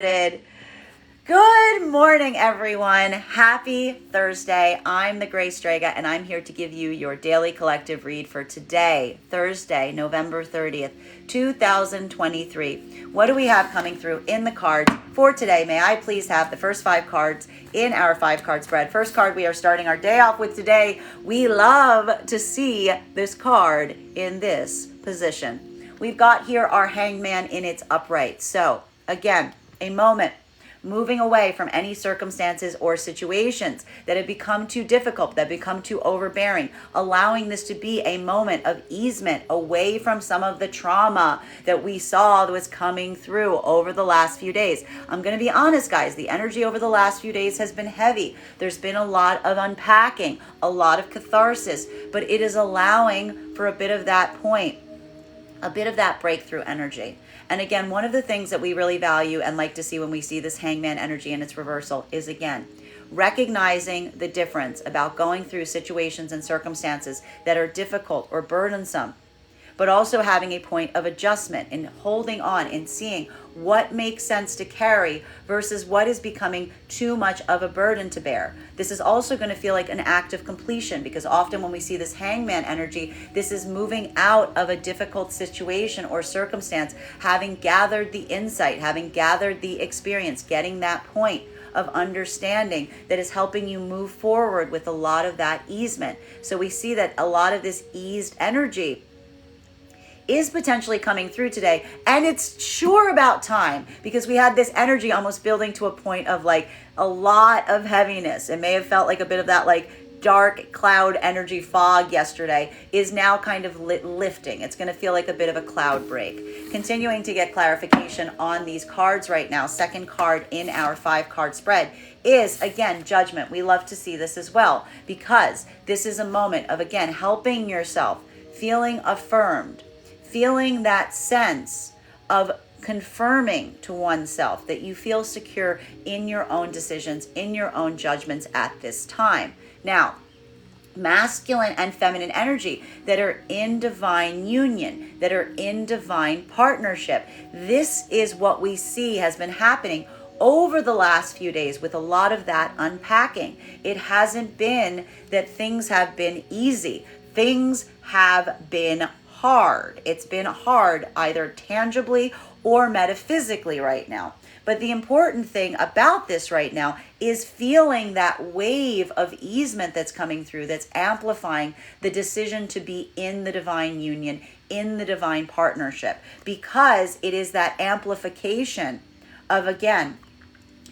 Good morning, everyone. Happy Thursday. I'm the Gray Strega, and I'm here to give you your daily collective read for today, Thursday, November 30th, 2023. What do we have coming through in the cards for today? May I please have the first 5 cards in our 5-card spread? First card we are starting our day off with today. We love to see this card in this position. We've got here our Hangman in its upright. So, again, a moment moving away from any circumstances or situations that have become too difficult, that have become too overbearing, allowing this to be a moment of easement away from some of the trauma that we saw that was coming through over the last few days. I'm going to be honest, guys, the energy over the last few days has been heavy. There's been a lot of unpacking, a lot of catharsis, but it is allowing for a bit of that point, a bit of that breakthrough energy. And again, one of the things that we really value and like to see when we see this Hangman energy in its reversal is, again, recognizing the difference about going through situations and circumstances that are difficult or burdensome, but also having a point of adjustment and holding on and seeing what makes sense to carry versus what is becoming too much of a burden to bear. This is also going to feel like an act of completion, because often when we see this Hangman energy, this is moving out of a difficult situation or circumstance, having gathered the insight, having gathered the experience, getting that point of understanding that is helping you move forward with a lot of that easement. So we see that a lot of this eased energy is potentially coming through today, and it's sure about time, because we had this energy almost building to a point of like a lot of heaviness. It may have felt like a bit of that like dark cloud energy fog yesterday is now kind of lifting. It's going to feel like a bit of a cloud break. Continuing to get clarification on these cards right now. Second card in our 5-card spread is, again, judgment. We love to see this as well, because this is a moment of, again, helping yourself, feeling affirmed, feeling that sense of confirming to oneself that you feel secure in your own decisions, in your own judgments at this time. Now, masculine and feminine energy that are in divine union, that are in divine partnership. This is what we see has been happening over the last few days with a lot of that unpacking. It hasn't been that things have been easy. Things have been hard. It's been hard either tangibly or metaphysically right now. But the important thing about this right now is feeling that wave of easement that's coming through, that's amplifying the decision to be in the divine union, in the divine partnership, because it is that amplification of, again,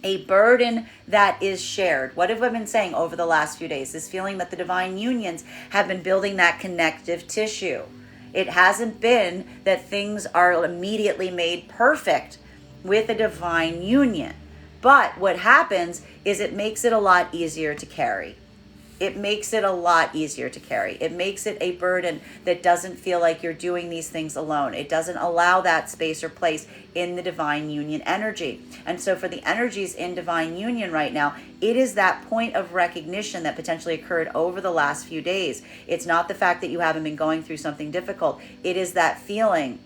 a burden that is shared. What have I been saying over the last few days? This feeling that the divine unions have been building that connective tissue. It hasn't been that things are immediately made perfect with a divine union. But what happens is it makes it a lot easier to carry. It makes it a lot easier to carry. It makes it a burden that doesn't feel like you're doing these things alone. It doesn't allow that space or place in the divine union energy. And so for the energies in divine union right now, it is that point of recognition that potentially occurred over the last few days. It's not the fact that you haven't been going through something difficult. It is that feeling.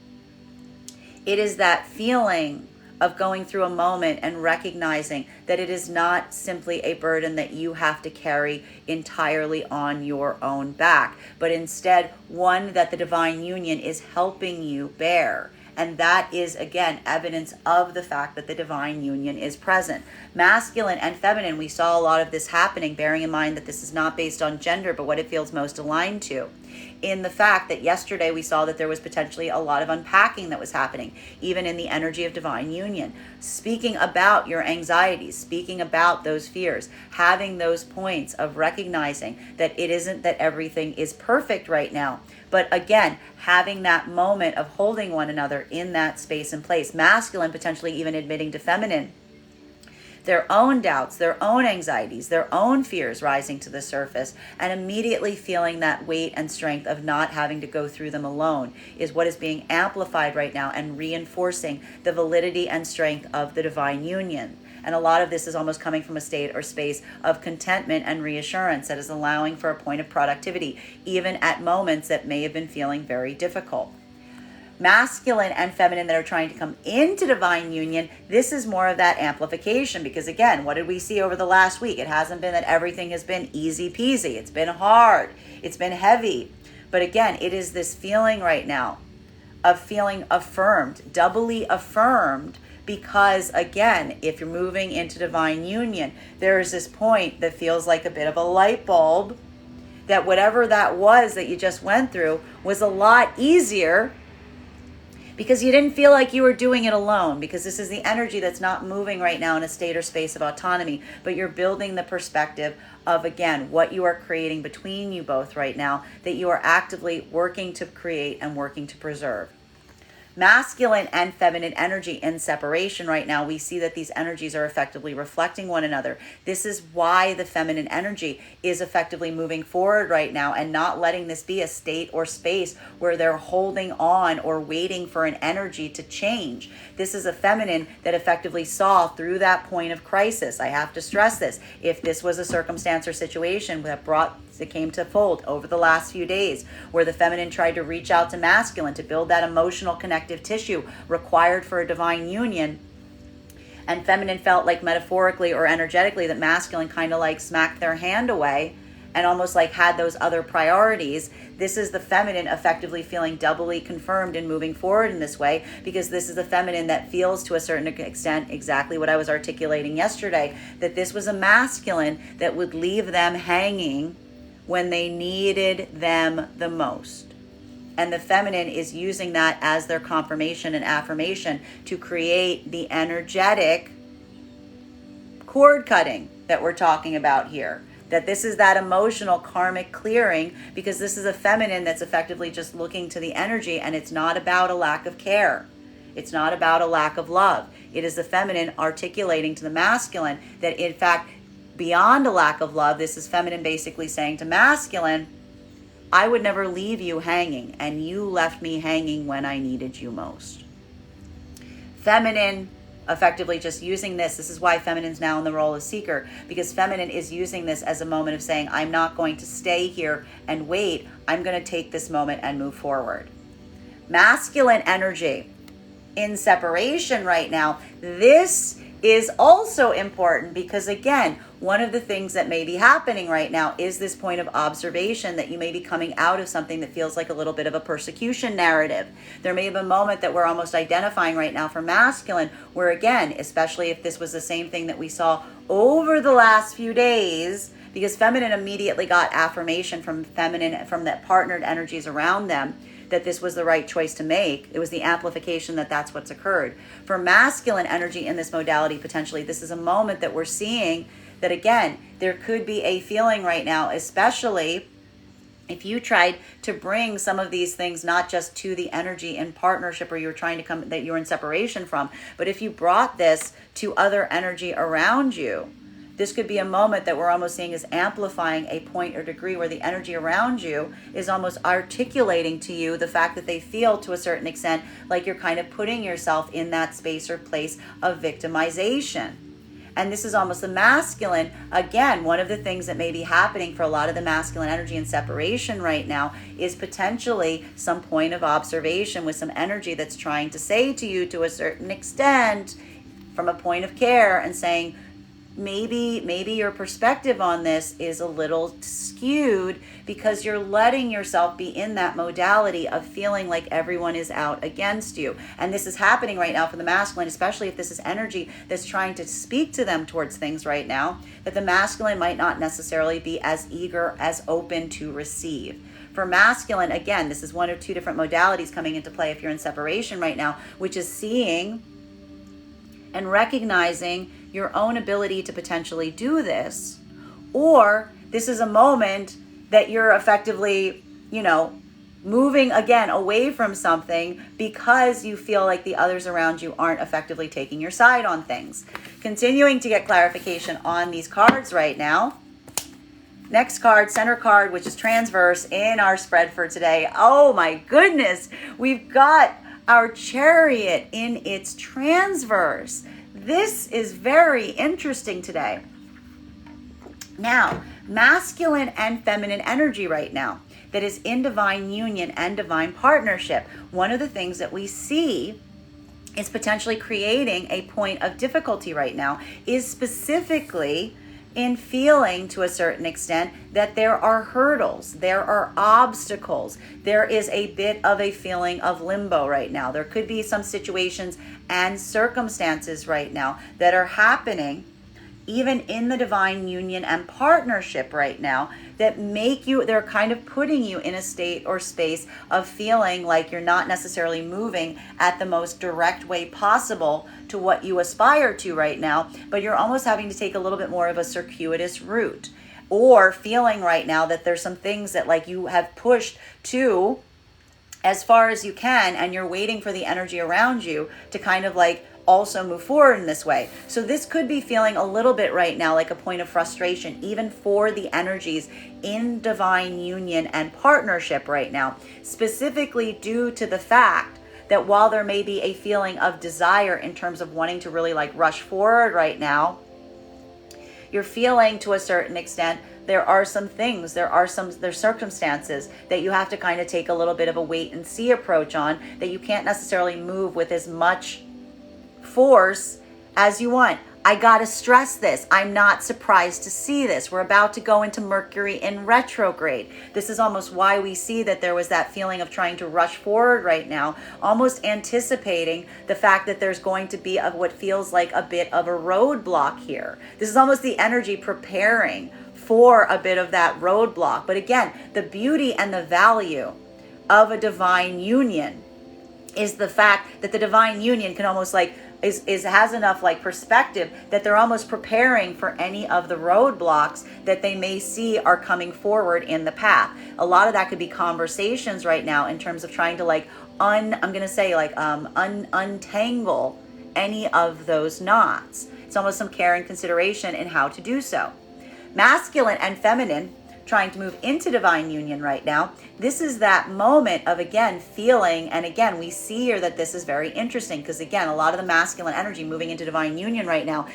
It is that feeling of going through a moment and recognizing that it is not simply a burden that you have to carry entirely on your own back, but instead one that the divine union is helping you bear. And that is, again, evidence of the fact that the divine union is present. Masculine and feminine, we saw a lot of this happening, bearing in mind that this is not based on gender, but what it feels most aligned to. In the fact that yesterday we saw that there was potentially a lot of unpacking that was happening, even in the energy of divine union. Speaking about your anxieties, speaking about those fears, having those points of recognizing that it isn't that everything is perfect right now, but again, having that moment of holding one another in that space and place. Masculine potentially even admitting to feminine their own doubts, their own anxieties, their own fears rising to the surface, and immediately feeling that weight and strength of not having to go through them alone is what is being amplified right now and reinforcing the validity and strength of the divine union. And a lot of this is almost coming from a state or space of contentment and reassurance that is allowing for a point of productivity, even at moments that may have been feeling very difficult. Masculine and feminine that are trying to come into divine union, this is more of that amplification, because again, what did we see over the last week? It hasn't been that everything has been easy peasy. It's been hard. It's been heavy. But again, it is this feeling right now of feeling affirmed, doubly affirmed, because again, if you're moving into divine union, there is this point that feels like a bit of a light bulb, that whatever that was that you just went through was a lot easier because you didn't feel like you were doing it alone, because this is the energy that's not moving right now in a state or space of autonomy, but you're building the perspective of, again, what you are creating between you both right now, that you are actively working to create and working to preserve. Masculine and feminine energy in separation right now, we see that these energies are effectively reflecting one another. This is why the feminine energy is effectively moving forward right now and not letting this be a state or space where they're holding on or waiting for an energy to change. This is a feminine that effectively saw through that point of crisis. I have to stress this. If this was a circumstance or situation that came to fold over the last few days, where the feminine tried to reach out to masculine to build that emotional connective tissue required for a divine union, and feminine felt like metaphorically or energetically that masculine kind of like smacked their hand away and almost like had those other priorities. This is the feminine effectively feeling doubly confirmed and moving forward in this way, because this is the feminine that feels to a certain extent exactly what I was articulating yesterday, that this was a masculine that would leave them hanging when they needed them the most. And the feminine is using that as their confirmation and affirmation to create the energetic cord cutting that we're talking about here. That this is that emotional karmic clearing, because this is a feminine that's effectively just looking to the energy, and it's not about a lack of care. It's not about a lack of love. It is the feminine articulating to the masculine that, in fact, beyond a lack of love, this is feminine basically saying to masculine, I would never leave you hanging, and you left me hanging when I needed you most. Feminine effectively just using this is why feminine's now in the role of seeker, because feminine is using this as a moment of saying, I'm not going to stay here and wait. I'm going to take this moment and move forward. Masculine energy in separation right now, this is also important because, again, one of the things that may be happening right now is this point of observation that you may be coming out of something that feels like a little bit of a persecution narrative. There may have a moment that we're almost identifying right now for masculine, where again, especially if this was the same thing that we saw over the last few days, because feminine immediately got affirmation from feminine, from that partnered energies around them, that this was the right choice to make. It was the amplification that that's what's occurred. For masculine energy in this modality, potentially, this is a moment that we're seeing that, again, there could be a feeling right now, especially if you tried to bring some of these things, not just to the energy in partnership or you're trying to come, that you're in separation from, but if you brought this to other energy around you, this could be a moment that we're almost seeing as amplifying a point or degree where the energy around you is almost articulating to you the fact that they feel to a certain extent like you're kind of putting yourself in that space or place of victimization. And this is almost the masculine. Again, one of the things that may be happening for a lot of the masculine energy in separation right now is potentially some point of observation with some energy that's trying to say to you to a certain extent from a point of care and saying, maybe your perspective on this is a little skewed because you're letting yourself be in that modality of feeling like everyone is out against you. And this is happening right now for the masculine, especially if this is energy that's trying to speak to them towards things right now, that the masculine might not necessarily be as eager, as open to receive. For masculine, again, this is one or two different modalities coming into play if you're in separation right now, which is seeing and recognizing your own ability to potentially do this, or this is a moment that you're effectively, moving again away from something because you feel like the others around you aren't effectively taking your side on things. Continuing to get clarification on these cards right now. Next card, center card, which is transverse in our spread for today. Oh my goodness, we've got our Chariot in its transverse. This is very interesting today. Now, masculine and feminine energy right now. that is in divine union and divine partnership, one of the things that we see is potentially creating a point of difficulty right now is specifically in feeling to a certain extent that there are hurdles, there are obstacles, there is a bit of a feeling of limbo right now. There could be some situations and circumstances right now that are happening even in the divine union and partnership right now that make you, they're kind of putting you in a state or space of feeling like you're not necessarily moving at the most direct way possible to what you aspire to right now, but you're almost having to take a little bit more of a circuitous route, or feeling right now that there's some things that like you have pushed to as far as you can, and you're waiting for the energy around you to kind of like also move forward in this way. So this could be feeling a little bit right now like a point of frustration, even for the energies in divine union and partnership right now, specifically due to the fact that while there may be a feeling of desire in terms of wanting to really like rush forward right now, you're feeling to a certain extent there are some things, there's circumstances that you have to kind of take a little bit of a wait and see approach on, that you can't necessarily move with as much force as you want. I gotta stress this. I'm not surprised to see this. We're about to go into Mercury in retrograde. This is almost why we see that there was that feeling of trying to rush forward right now, almost anticipating the fact that there's going to be what feels like a bit of a roadblock here. This is almost the energy preparing for a bit of that roadblock. But again, the beauty and the value of a divine union is the fact that the divine union can almost like has enough like perspective that they're almost preparing for any of the roadblocks that they may see are coming forward in the path. A lot of that could be conversations right now in terms of trying to like untangle any of those knots. It's almost some care and consideration in how to do so. Masculine and feminine trying to move into divine union right now. This is that moment of, again, feeling, and again, we see here that this is very interesting because, again, a lot of the masculine energy moving into divine union right now,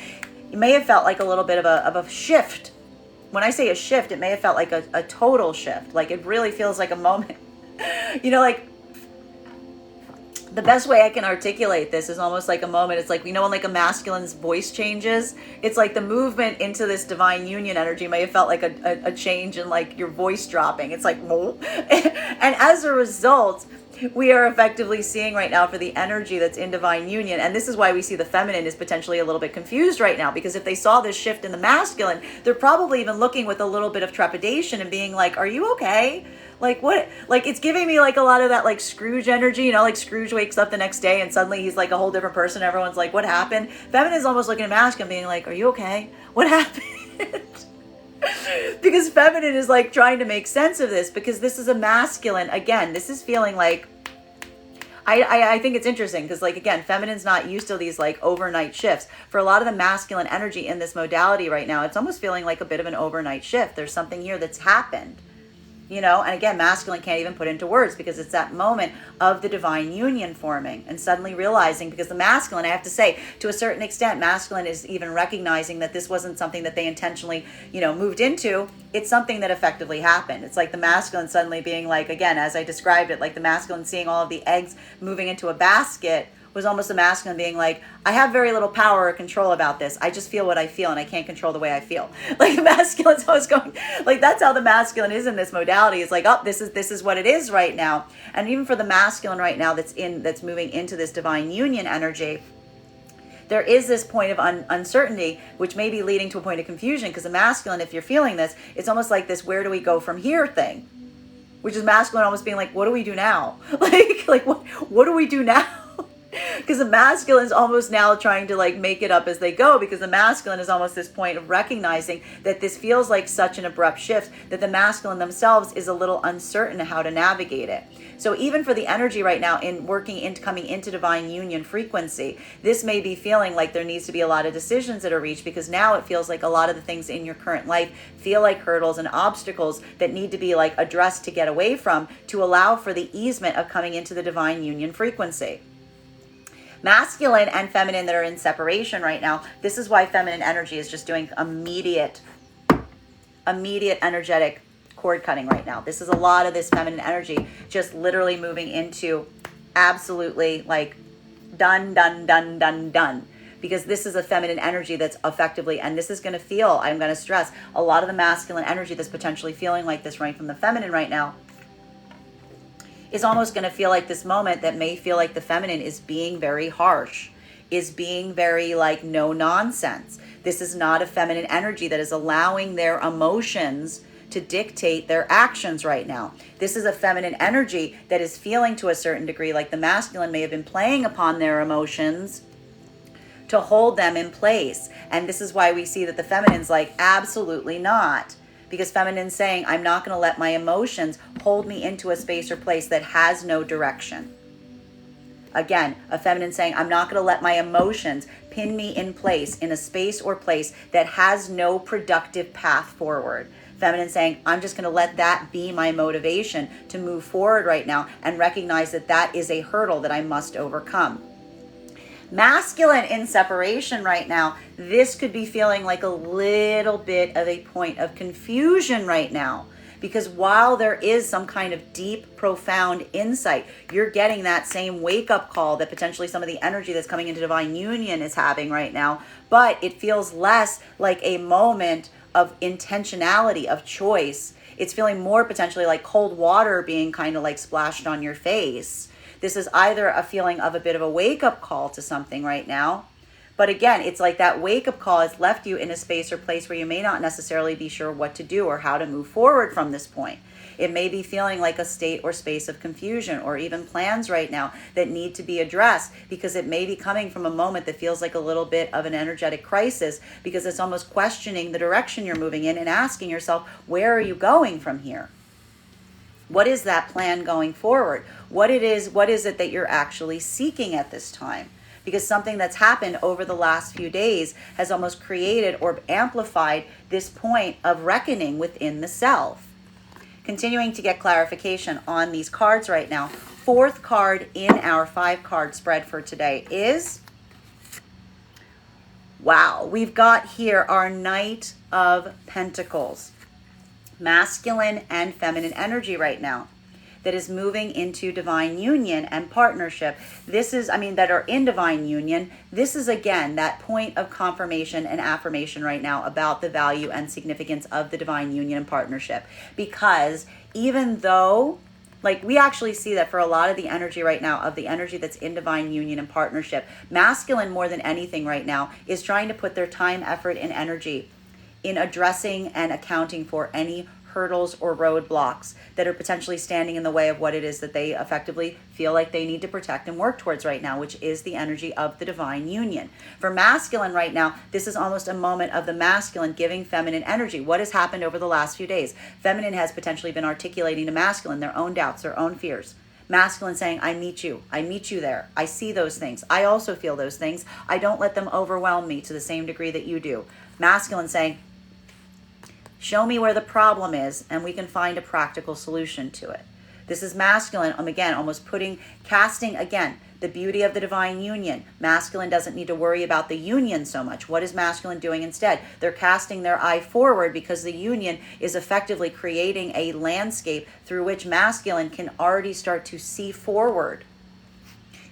it may have felt like a little bit of a shift. When I say a shift, it may have felt like a total shift. Like it really feels like a moment, like the best way I can articulate this is almost like a moment. It's like, when like a masculine's voice changes, it's like the movement into this divine union energy may have felt like a change in like your voice dropping. It's like, whoa. And as a result, we are effectively seeing right now for the energy that's in divine union. And this is why we see the feminine is potentially a little bit confused right now, because if they saw this shift in the masculine, they're probably even looking with a little bit of trepidation and being like, are you okay? Like what? Like it's giving me like a lot of that like Scrooge energy, like Scrooge wakes up the next day and suddenly he's like a whole different person. Everyone's like, what happened? Feminine is almost looking at masculine being like, are you okay? What happened? Because feminine is like trying to make sense of this, because this is a masculine. Again, this is feeling like, I think it's interesting because, like, again, feminine's not used to these like overnight shifts. For a lot of the masculine energy in this modality right now, it's almost feeling like a bit of an overnight shift. There's something here that's happened. And again, masculine can't even put into words because it's that moment of the divine union forming and suddenly realizing, because the masculine, I have to say, to a certain extent, masculine is even recognizing that this wasn't something that they intentionally, moved into. It's something that effectively happened. It's like the masculine suddenly being like, again, as I described it, like the masculine seeing all of the eggs moving into a basket was almost the masculine being like, I have very little power or control about this. I just feel what I feel and I can't control the way I feel. Like the masculine's always going, like that's how the masculine is in this modality. It's like, oh, this is what it is right now. And even for the masculine right now that's moving into this divine union energy, there is this point of uncertainty, which may be leading to a point of confusion, because the masculine, if you're feeling this, it's almost like this where do we go from here thing, which is masculine almost being like, what do we do now? Like what do we do now? Because the masculine is almost now trying to like make it up as they go, because the masculine is almost this point of recognizing that this feels like such an abrupt shift that the masculine themselves is a little uncertain how to navigate it. So even for the energy right now in coming into divine union frequency, this may be feeling like there needs to be a lot of decisions that are reached, because now it feels like a lot of the things in your current life feel like hurdles and obstacles that need to be like addressed to get away from, to allow for the easement of coming into the divine union frequency. Masculine and feminine that are in separation right now, this is why feminine energy is just doing immediate energetic cord cutting right now. This is a lot of this feminine energy just literally moving into absolutely like done, done, done, done, done. Because this is a feminine energy that's effectively, and this is going to feel, I'm going to stress, a lot of the masculine energy that's potentially feeling like this right from the feminine right now is almost going to feel like this moment that may feel like the feminine is being very harsh, is being very like no nonsense. This is not a feminine energy that is allowing their emotions to dictate their actions right now. This is a feminine energy that is feeling to a certain degree like the masculine may have been playing upon their emotions to hold them in place. And this is why we see that the feminine's like, absolutely not. Because feminine's saying, I'm not going to let my emotions hold me into a space or place that has no direction. Again, a feminine saying, I'm not going to let my emotions pin me in place in a space or place that has no productive path forward. Feminine saying, I'm just going to let that be my motivation to move forward right now and recognize that that is a hurdle that I must overcome. Masculine in separation right now, this could be feeling like a little bit of a point of confusion right now. Because while there is some kind of deep, profound insight, you're getting that same wake-up call that potentially some of the energy that's coming into divine union is having right now. But it feels less like a moment of intentionality, of choice. It's feeling more potentially like cold water being kind of like splashed on your face. This is either a feeling of a bit of a wake-up call to something right now. But again, it's like that wake-up call has left you in a space or place where you may not necessarily be sure what to do or how to move forward from this point. It may be feeling like a state or space of confusion or even plans right now that need to be addressed, because it may be coming from a moment that feels like a little bit of an energetic crisis, because it's almost questioning the direction you're moving in and asking yourself, where are you going from here? What is that plan going forward? What is it that you're actually seeking at this time? Because something that's happened over the last few days has almost created or amplified this point of reckoning within the self. Continuing to get clarification on these cards right now. Fourth card in our 5-card spread for today is, wow, we've got here our Knight of Pentacles. Masculine and feminine energy right now that is moving into divine union and partnership. This is, that are in divine union. This is, again, that point of confirmation and affirmation right now about the value and significance of the divine union and partnership. Because even though, like, we actually see that for a lot of the energy right now, of the energy that's in divine union and partnership, masculine more than anything right now is trying to put their time, effort, and energy in addressing and accounting for any hurdles or roadblocks that are potentially standing in the way of what it is that they effectively feel like they need to protect and work towards right now, which is the energy of the divine union. For masculine right now, this is almost a moment of the masculine giving feminine energy. What has happened over the last few days? Feminine has potentially been articulating to masculine their own doubts, their own fears. Masculine saying, I meet you there. I see those things. I also feel those things. I don't let them overwhelm me to the same degree that you do. Masculine saying, show me where the problem is and we can find a practical solution to it. This is masculine, again, almost casting, again, the beauty of the divine union. Masculine doesn't need to worry about the union so much. What is masculine doing instead? They're casting their eye forward, because the union is effectively creating a landscape through which masculine can already start to see forward,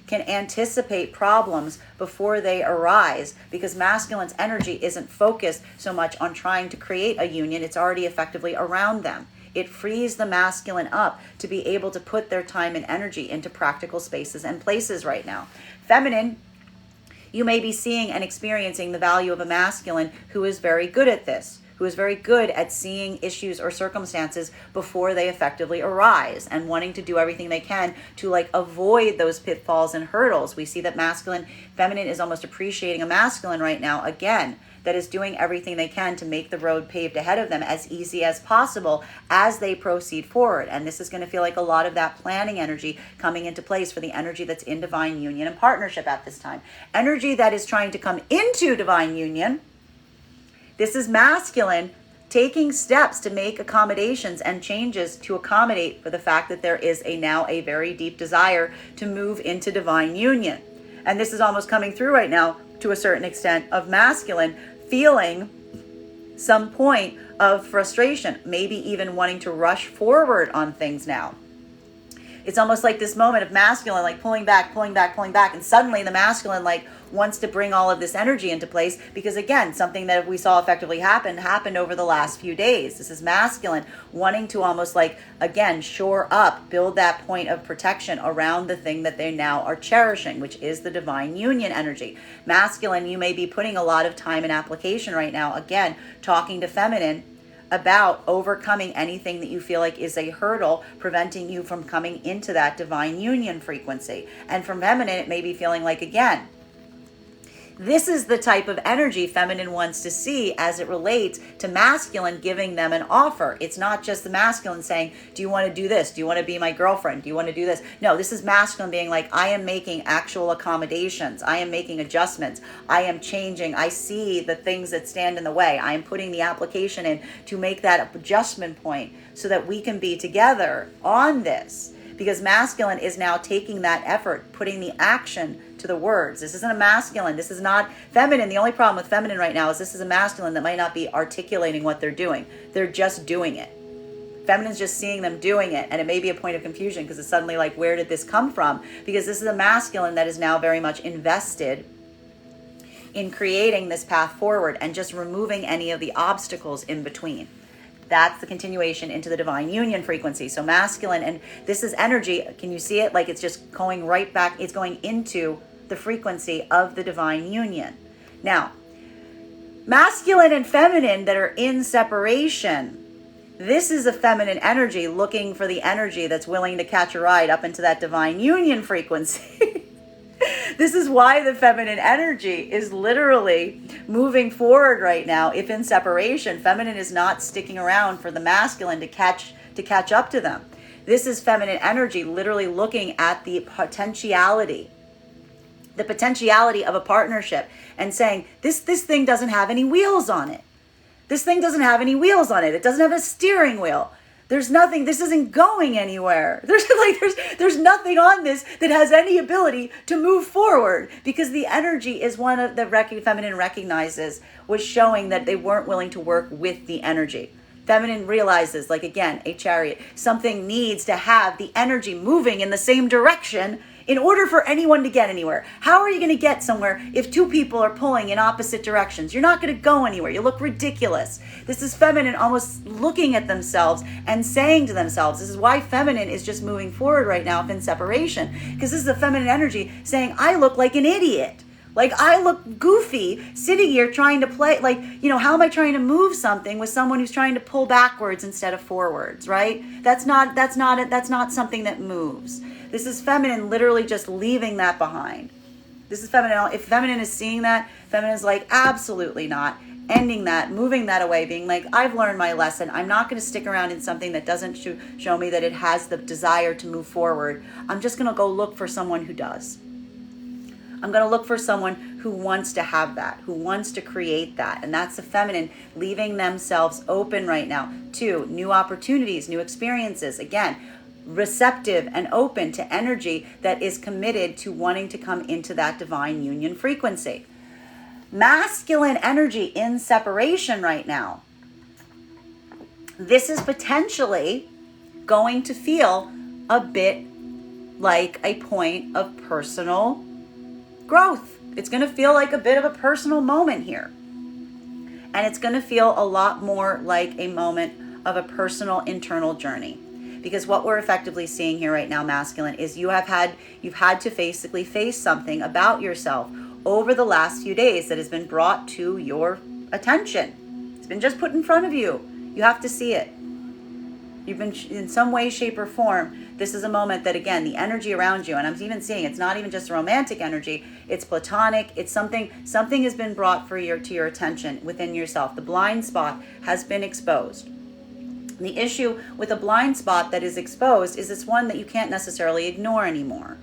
can anticipate problems before they arise, because masculine's energy isn't focused so much on trying to create a union. It's already effectively around them. It frees the masculine up to be able to put their time and energy into practical spaces and places right now. Feminine, you may be seeing and experiencing the value of a masculine who is very good at this, who is very good at seeing issues or circumstances before they effectively arise and wanting to do everything they can to avoid those pitfalls and hurdles. We see that feminine is almost appreciating a masculine right now, again, that is doing everything they can to make the road paved ahead of them as easy as possible as they proceed forward. And this is going to feel like a lot of that planning energy coming into place for the energy that's in divine union and partnership at this time. Energy that is trying to come into divine union. This is masculine taking steps to make accommodations and changes to accommodate for the fact that there is now a very deep desire to move into divine union. And this is almost coming through right now to a certain extent of masculine feeling some point of frustration, maybe even wanting to rush forward on things now. It's almost like this moment of masculine, like pulling back, and suddenly the masculine like wants to bring all of this energy into place because, again, something that we saw effectively happened over the last few days. This is masculine wanting to almost like, again, shore up, build that point of protection around the thing that they now are cherishing, which is the divine union energy. Masculine, you may be putting a lot of time and application right now, again, talking to feminine about overcoming anything that you feel like is a hurdle preventing you from coming into that divine union frequency. And from feminine, it may be feeling like, again, this is the type of energy feminine wants to see as it relates to masculine giving them an offer. It's not just the masculine saying, do you want to do this? Do you want to be my girlfriend? Do you want to do this? No, this is masculine being like, I am making actual accommodations. I am making adjustments. I am changing. I see the things that stand in the way. I am putting the application in to make that adjustment point so that we can be together on this. Because masculine is now taking that effort, putting the action to the words. This isn't a masculine. This is not feminine. The only problem with feminine right now is this is a masculine that might not be articulating what they're doing. They're just doing it. Feminine's just seeing them doing it. And it may be a point of confusion because it's suddenly like, where did this come from? Because this is a masculine that is now very much invested in creating this path forward and just removing any of the obstacles in between. That's the continuation into the divine union frequency. So masculine, and this is energy. Can you see it? Like it's just going right back. It's going into the frequency of the divine union. Now, masculine and feminine that are in separation, this is a feminine energy looking for the energy that's willing to catch a ride up into that divine union frequency. This is why the feminine energy is literally moving forward right now. If in separation, feminine is not sticking around for the masculine to catch up to them. This is feminine energy literally looking at the potentiality of a partnership and saying, this thing doesn't have any wheels on it. This thing doesn't have any wheels on it. It doesn't have a steering wheel. There's nothing, this isn't going anywhere. There's nothing on this that has any ability to move forward because the energy is one of the feminine recognizes was showing that they weren't willing to work with the energy. Feminine realizes, like again, a chariot, something needs to have the energy moving in the same direction in order for anyone to get anywhere. How are you going to get somewhere if two people are pulling in opposite directions? You're not going to go anywhere. You look ridiculous. This is feminine almost looking at themselves and saying to themselves, this is why feminine is just moving forward right now in separation, because this is the feminine energy saying, I look like an idiot. Like I look goofy sitting here trying to play, like, how am I trying to move something with someone who's trying to pull backwards instead of forwards, right? That's not something that moves. This is feminine literally just leaving that behind. This is feminine. If feminine is seeing that, feminine is like, absolutely not. Ending that, moving that away, being like, I've learned my lesson. I'm not going to stick around in something that doesn't show me that it has the desire to move forward. I'm just going to go look for someone who does. I'm going to look for someone who wants to have that, who wants to create that. And that's the feminine leaving themselves open right now to new opportunities, new experiences. Again, receptive and open to energy that is committed to wanting to come into that divine union frequency. Masculine energy in separation right now. This is potentially going to feel a bit like a point of personal growth. It's going to feel like a bit of a personal moment here. And it's going to feel a lot more like a moment of a personal internal journey. Because what we're effectively seeing here right now, masculine, is you've had to basically face something about yourself over the last few days that has been brought to your attention. It's been just put in front of you. You have to see it. You've been, in some way, shape, or form, this is a moment that, again, the energy around you, and I'm even seeing it's not even just romantic energy, it's platonic, it's something has been brought to your attention within yourself. The blind spot has been exposed. The issue with a blind spot that is exposed is it's one that you can't necessarily ignore anymore.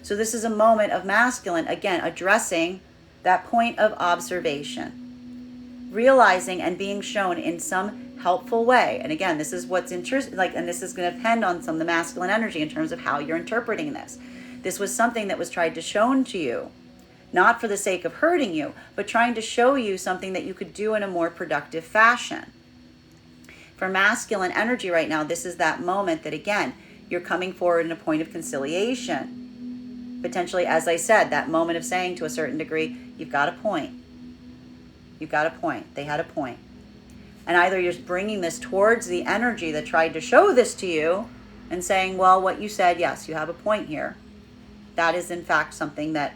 So this is a moment of masculine, again, addressing that point of observation, realizing and being shown in some helpful way. And again, this is what's interesting, and this is going to depend on some of the masculine energy in terms of how you're interpreting this. This was something that was tried to shown to you, not for the sake of hurting you, but trying to show you something that you could do in a more productive fashion. For masculine energy right now, this is that moment that, again, you're coming forward in a point of conciliation. Potentially, as I said, that moment of saying to a certain degree, you've got a point. You've got a point. They had a point. And either you're bringing this towards the energy that tried to show this to you and saying, well, what you said, yes, you have a point here. That is, in fact, something that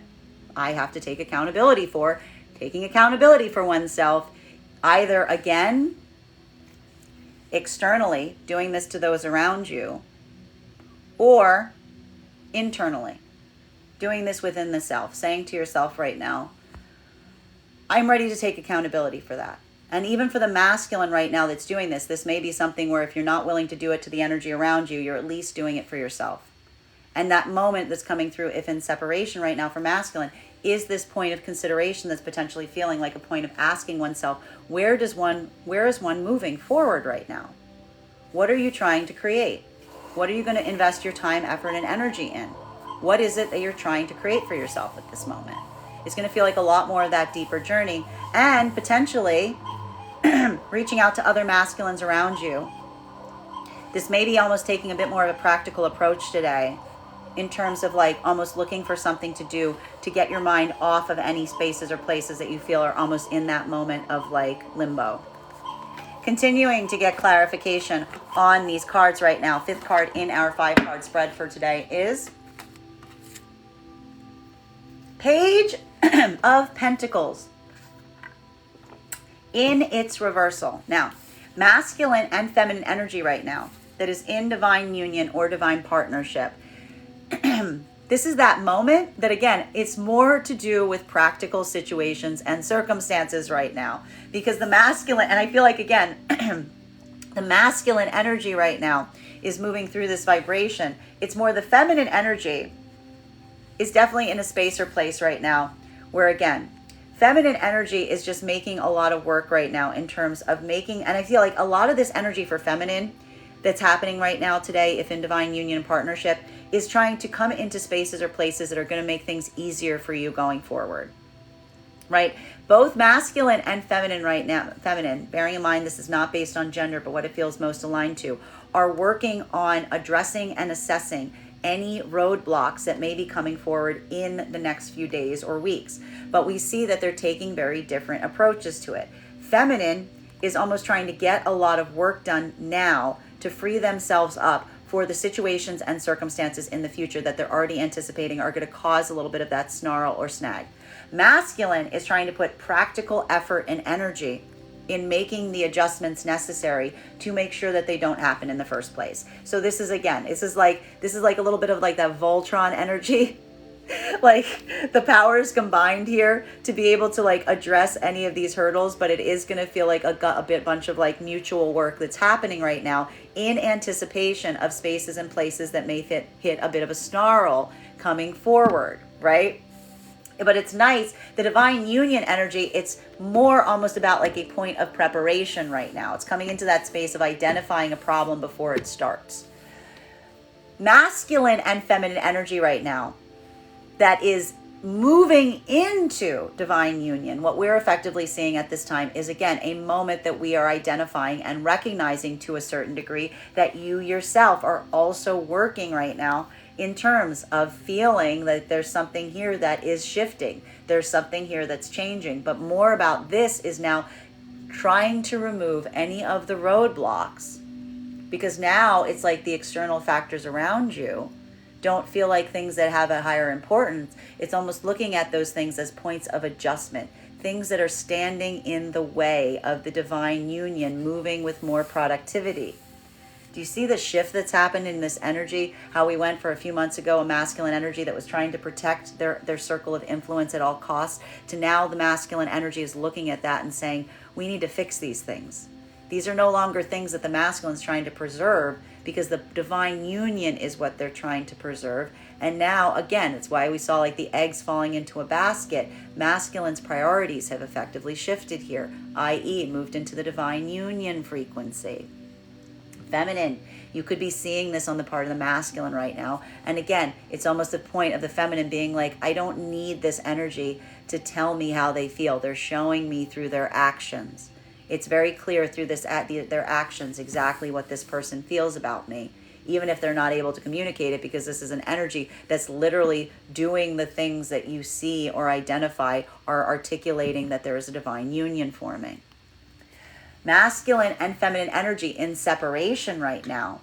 I have to take accountability for. Taking accountability for oneself, either, again, externally, doing this to those around you, or internally, doing this within the self, saying to yourself right now, I'm ready to take accountability for that. And even for the masculine right now that's doing this, this may be something where if you're not willing to do it to the energy around you, you're at least doing it for yourself. And that moment that's coming through, if in separation right now for masculine, is this point of consideration that's potentially feeling like a point of asking oneself, where is one moving forward right now? What are you trying to create? What are you going to invest your time, effort, and energy in? What is it that you're trying to create for yourself at this moment? It's going to feel like a lot more of that deeper journey, and potentially reaching out to other masculines around you. This may be almost taking a bit more of a practical approach today, in terms of like almost looking for something to do to get your mind off of any spaces or places that you feel are almost in that moment of like limbo. Continuing to get clarification on these cards right now. Fifth card in our 5-card spread for today is Page of Pentacles in its reversal. Now, masculine and feminine energy right now that is in divine union or divine partnership. This is that moment that, again, it's more to do with practical situations and circumstances right now, because the masculine, and I feel like, again, the masculine energy right now is moving through this vibration. It's more the feminine energy is definitely in a space or place right now where, again, feminine energy is just making a lot of work right now in terms of making, and I feel like a lot of this energy for feminine that's happening right now today, if in divine union and partnership, is trying to come into spaces or places that are going to make things easier for you going forward, right? Both masculine and feminine right now, feminine, bearing in mind this is not based on gender, but what it feels most aligned to, are working on addressing and assessing any roadblocks that may be coming forward in the next few days or weeks. But we see that they're taking very different approaches to it. Feminine is almost trying to get a lot of work done now to free themselves up for the situations and circumstances in the future that they're already anticipating are going to cause a little bit of that snarl or snag. Masculine is trying to put practical effort and energy in making the adjustments necessary to make sure that they don't happen in the first place. So this is, again, this is like a little bit of like that Voltron energy. Like the powers combined here to be able to like address any of these hurdles, but it is going to feel like a bunch of like mutual work that's happening right now in anticipation of spaces and places that may hit a bit of a snarl coming forward, right? But it's nice, the divine union energy, it's more almost about like a point of preparation right now. It's coming into that space of identifying a problem before it starts. Masculine and feminine energy right now that is moving into divine union, what we're effectively seeing at this time is, again, a moment that we are identifying and recognizing to a certain degree that you yourself are also working right now in terms of feeling that there's something here that is shifting. There's something here that's changing. But more about this is now trying to remove any of the roadblocks, because now it's like the external factors around you don't feel like things that have a higher importance. It's almost looking at those things as points of adjustment, things that are standing in the way of the divine union moving with more productivity. Do you see the shift that's happened in this energy? How we went for a few months ago, a masculine energy that was trying to protect their circle of influence at all costs, to now the masculine energy is looking at that and saying, we need to fix these things. These are no longer things that the masculine is trying to preserve, because the divine union is what they're trying to preserve. And now, again, it's why we saw like the eggs falling into a basket. Masculine's priorities have effectively shifted here, i.e. moved into the divine union frequency. Feminine, you could be seeing this on the part of the masculine right now. And again, it's almost the point of the feminine being like, I don't need this energy to tell me how they feel. They're showing me through their actions. It's very clear through their actions exactly what this person feels about me, even if they're not able to communicate it, because this is an energy that's literally doing the things that you see or identify, or articulating that there is a divine union forming. Masculine and feminine energy in separation right now.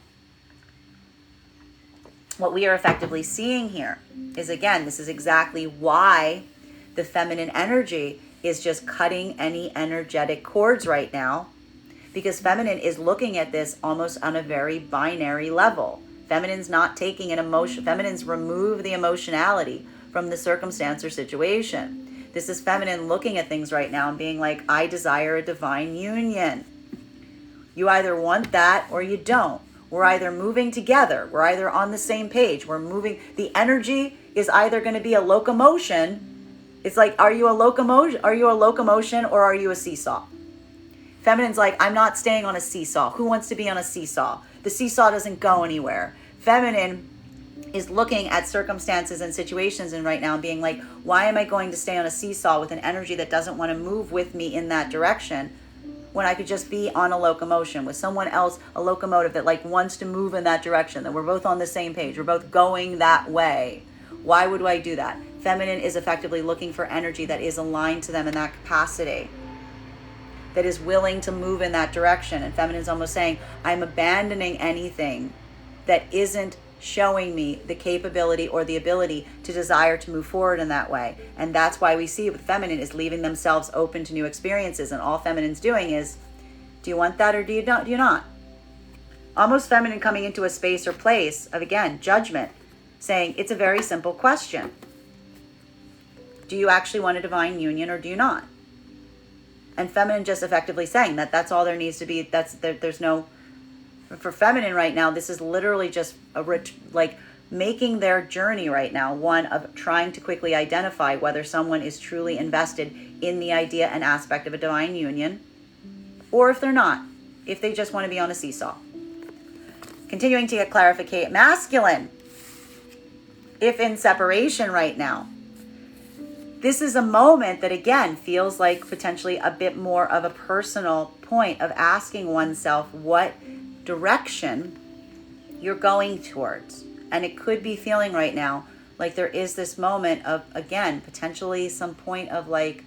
What we are effectively seeing here is, again, this is exactly why the feminine energy is just cutting any energetic cords right now, because feminine is looking at this almost on a very binary level. Feminine's not taking an emotion. Feminine's remove the emotionality from the circumstance or situation. This is feminine looking at things right now and being like, I desire a divine union. You either want that or you don't. We're either moving together. We're either on the same page. We're moving. The energy is either going to be a locomotion. It's like, are you a locomotion? Are you a locomotion, or are you a seesaw? Feminine's like, I'm not staying on a seesaw. Who wants to be on a seesaw? The seesaw doesn't go anywhere. Feminine is looking at circumstances and situations and right now and being like, why am I going to stay on a seesaw with an energy that doesn't want to move with me in that direction, when I could just be on a locomotion with someone else, a locomotive that like wants to move in that direction, that we're both on the same page, we're both going that way. Why would I do that? Feminine is effectively looking for energy that is aligned to them in that capacity, that is willing to move in that direction. And feminine is almost saying, I'm abandoning anything that isn't showing me the capability or the ability to desire to move forward in that way. And that's why we see with feminine is leaving themselves open to new experiences. And all feminine's doing is, do you want that or do you not? Do you not? Almost feminine coming into a space or place of, again, judgment, saying it's a very simple question. Do you actually want a divine union or do you not? And feminine just effectively saying that that's all there needs to be. There's no, for feminine right now, this is literally just like making their journey right now one of trying to quickly identify whether someone is truly invested in the idea and aspect of a divine union, or if they're not, if they just want to be on a seesaw. Continuing to get clarification. Masculine, if in separation right now, this is a moment that, again, feels like potentially a bit more of a personal point of asking oneself what direction you're going towards. And it could be feeling right now like there is this moment of, again, potentially some point of like,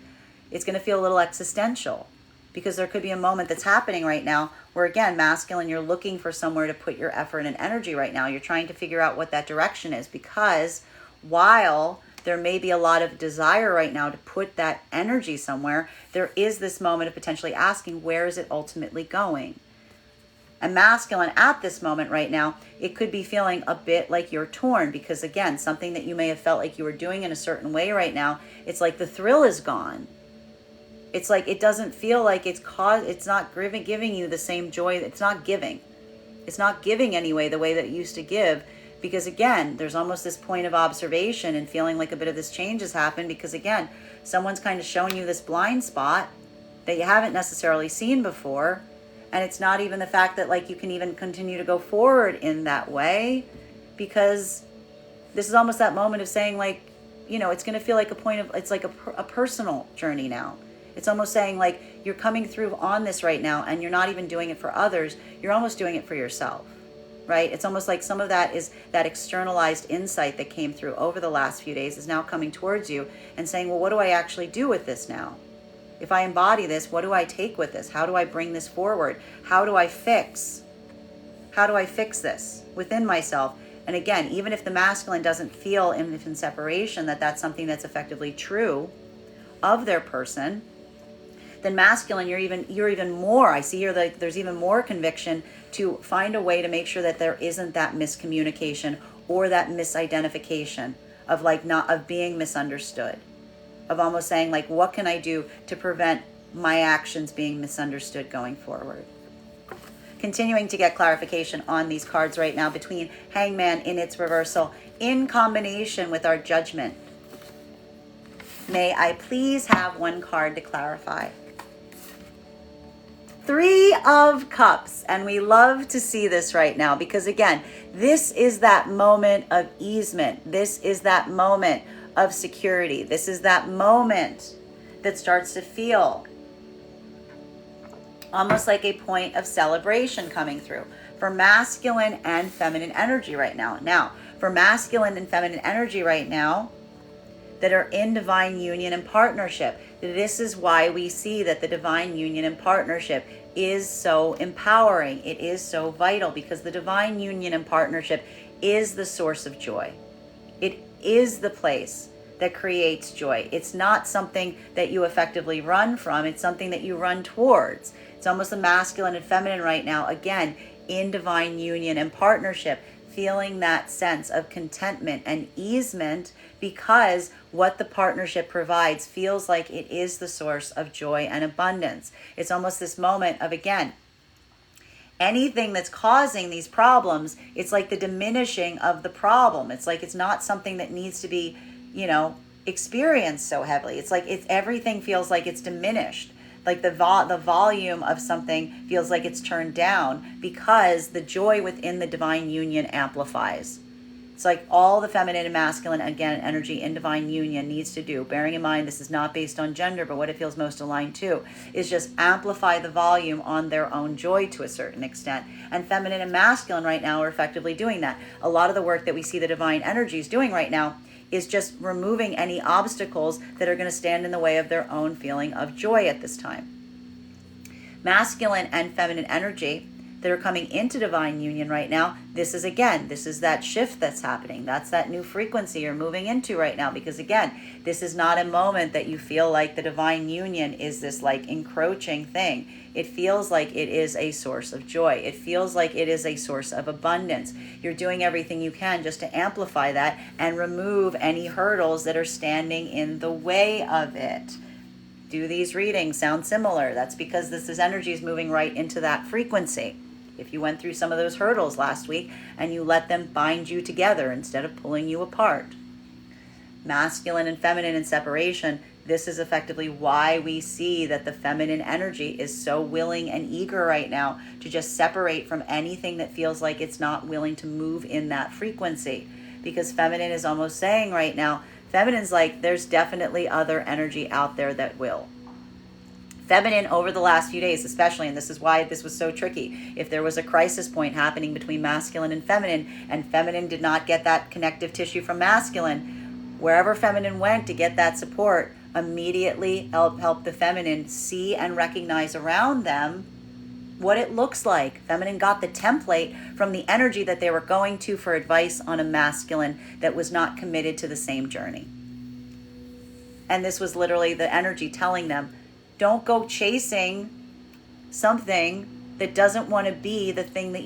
it's going to feel a little existential, because there could be a moment that's happening right now where, again, masculine, you're looking for somewhere to put your effort and energy right now. You're trying to figure out what that direction is, because while there may be a lot of desire right now to put that energy somewhere, there is this moment of potentially asking, where is it ultimately going? And masculine at this moment right now, it could be feeling a bit like you're torn, because, again, something that you may have felt like you were doing in a certain way right now, it's like the thrill is gone. It's like it doesn't feel like it's not giving you the same joy. It's not giving. It's not giving anyway the way that it used to give. Because, again, there's almost this point of observation and feeling like a bit of this change has happened, because, again, someone's kind of showing you this blind spot that you haven't necessarily seen before. And it's not even the fact that like you can even continue to go forward in that way, because this is almost that moment of saying like, you know, it's going to feel like a point of, it's like a personal journey now. It's almost saying like you're coming through on this right now and you're not even doing it for others. You're almost doing it for yourself. Right? It's almost like some of that is that externalized insight that came through over the last few days is now coming towards you and saying, well, what do I actually do with this now? If I embody this, what do I take with this? How do I bring this forward? How do I fix this within myself? And again, even if the masculine doesn't feel in separation that that's something that's effectively true of their person, then masculine, you're even more, I see here that there's even more conviction to find a way to make sure that there isn't that miscommunication or that misidentification of like not of being misunderstood, of almost saying like, what can I do to prevent my actions being misunderstood going forward? Continuing to get clarification on these cards right now between Hangman in its reversal in combination with our Judgment. May I please have one card to clarify? Three of Cups, and we love to see this right now because, again, this is that moment of easement. This is that moment of security. This is that moment that starts to feel almost like a point of celebration coming through for masculine and feminine energy right now. Now, for masculine and feminine energy right now that are in divine union and partnership, this is why we see that the divine union and partnership is so empowering. It is so vital because the divine union and partnership is the source of joy. It is the place that creates joy. It's not something that you effectively run from. It's something that you run towards. It's almost the masculine and feminine right now, again, in divine union and partnership, feeling that sense of contentment and easement because what the partnership provides feels like it is the source of joy and abundance. It's almost this moment of, again, anything that's causing these problems, it's like the diminishing of the problem. It's like it's not something that needs to be, experienced so heavily. It's like everything feels like it's diminished. Like the volume of something feels like it's turned down because the joy within the divine union amplifies. It's like all the feminine and masculine, again, energy in divine union needs to do, bearing in mind this is not based on gender, but what it feels most aligned to, is just amplify the volume on their own joy to a certain extent. And feminine and masculine right now are effectively doing that. A lot of the work that we see the divine energies doing right now is just removing any obstacles that are going to stand in the way of their own feeling of joy at this time. Masculine and feminine energy that are coming into divine union right now, this is that shift that's happening. That's that new frequency you're moving into right now, because again, this is not a moment that you feel like the divine union is this like encroaching thing. It feels like it is a source of joy. It feels like it is a source of abundance. You're doing everything you can just to amplify that and remove any hurdles that are standing in the way of it. Do these readings sound similar? That's because this energy is moving right into that frequency. If you went through some of those hurdles last week and you let them bind you together instead of pulling you apart. Masculine and feminine in separation, this is effectively why we see that the feminine energy is so willing and eager right now to just separate from anything that feels like it's not willing to move in that frequency. Because feminine is almost saying right now, feminine's like, there's definitely other energy out there that will. Feminine over the last few days especially, and this is why this was so tricky, if there was a crisis point happening between masculine and feminine did not get that connective tissue from masculine, wherever feminine went to get that support, immediately help the feminine see and recognize around them what it looks like. Feminine got the template from the energy that they were going to for advice on a masculine that was not committed to the same journey. And this was literally the energy telling them, don't go chasing something that doesn't want to be the thing that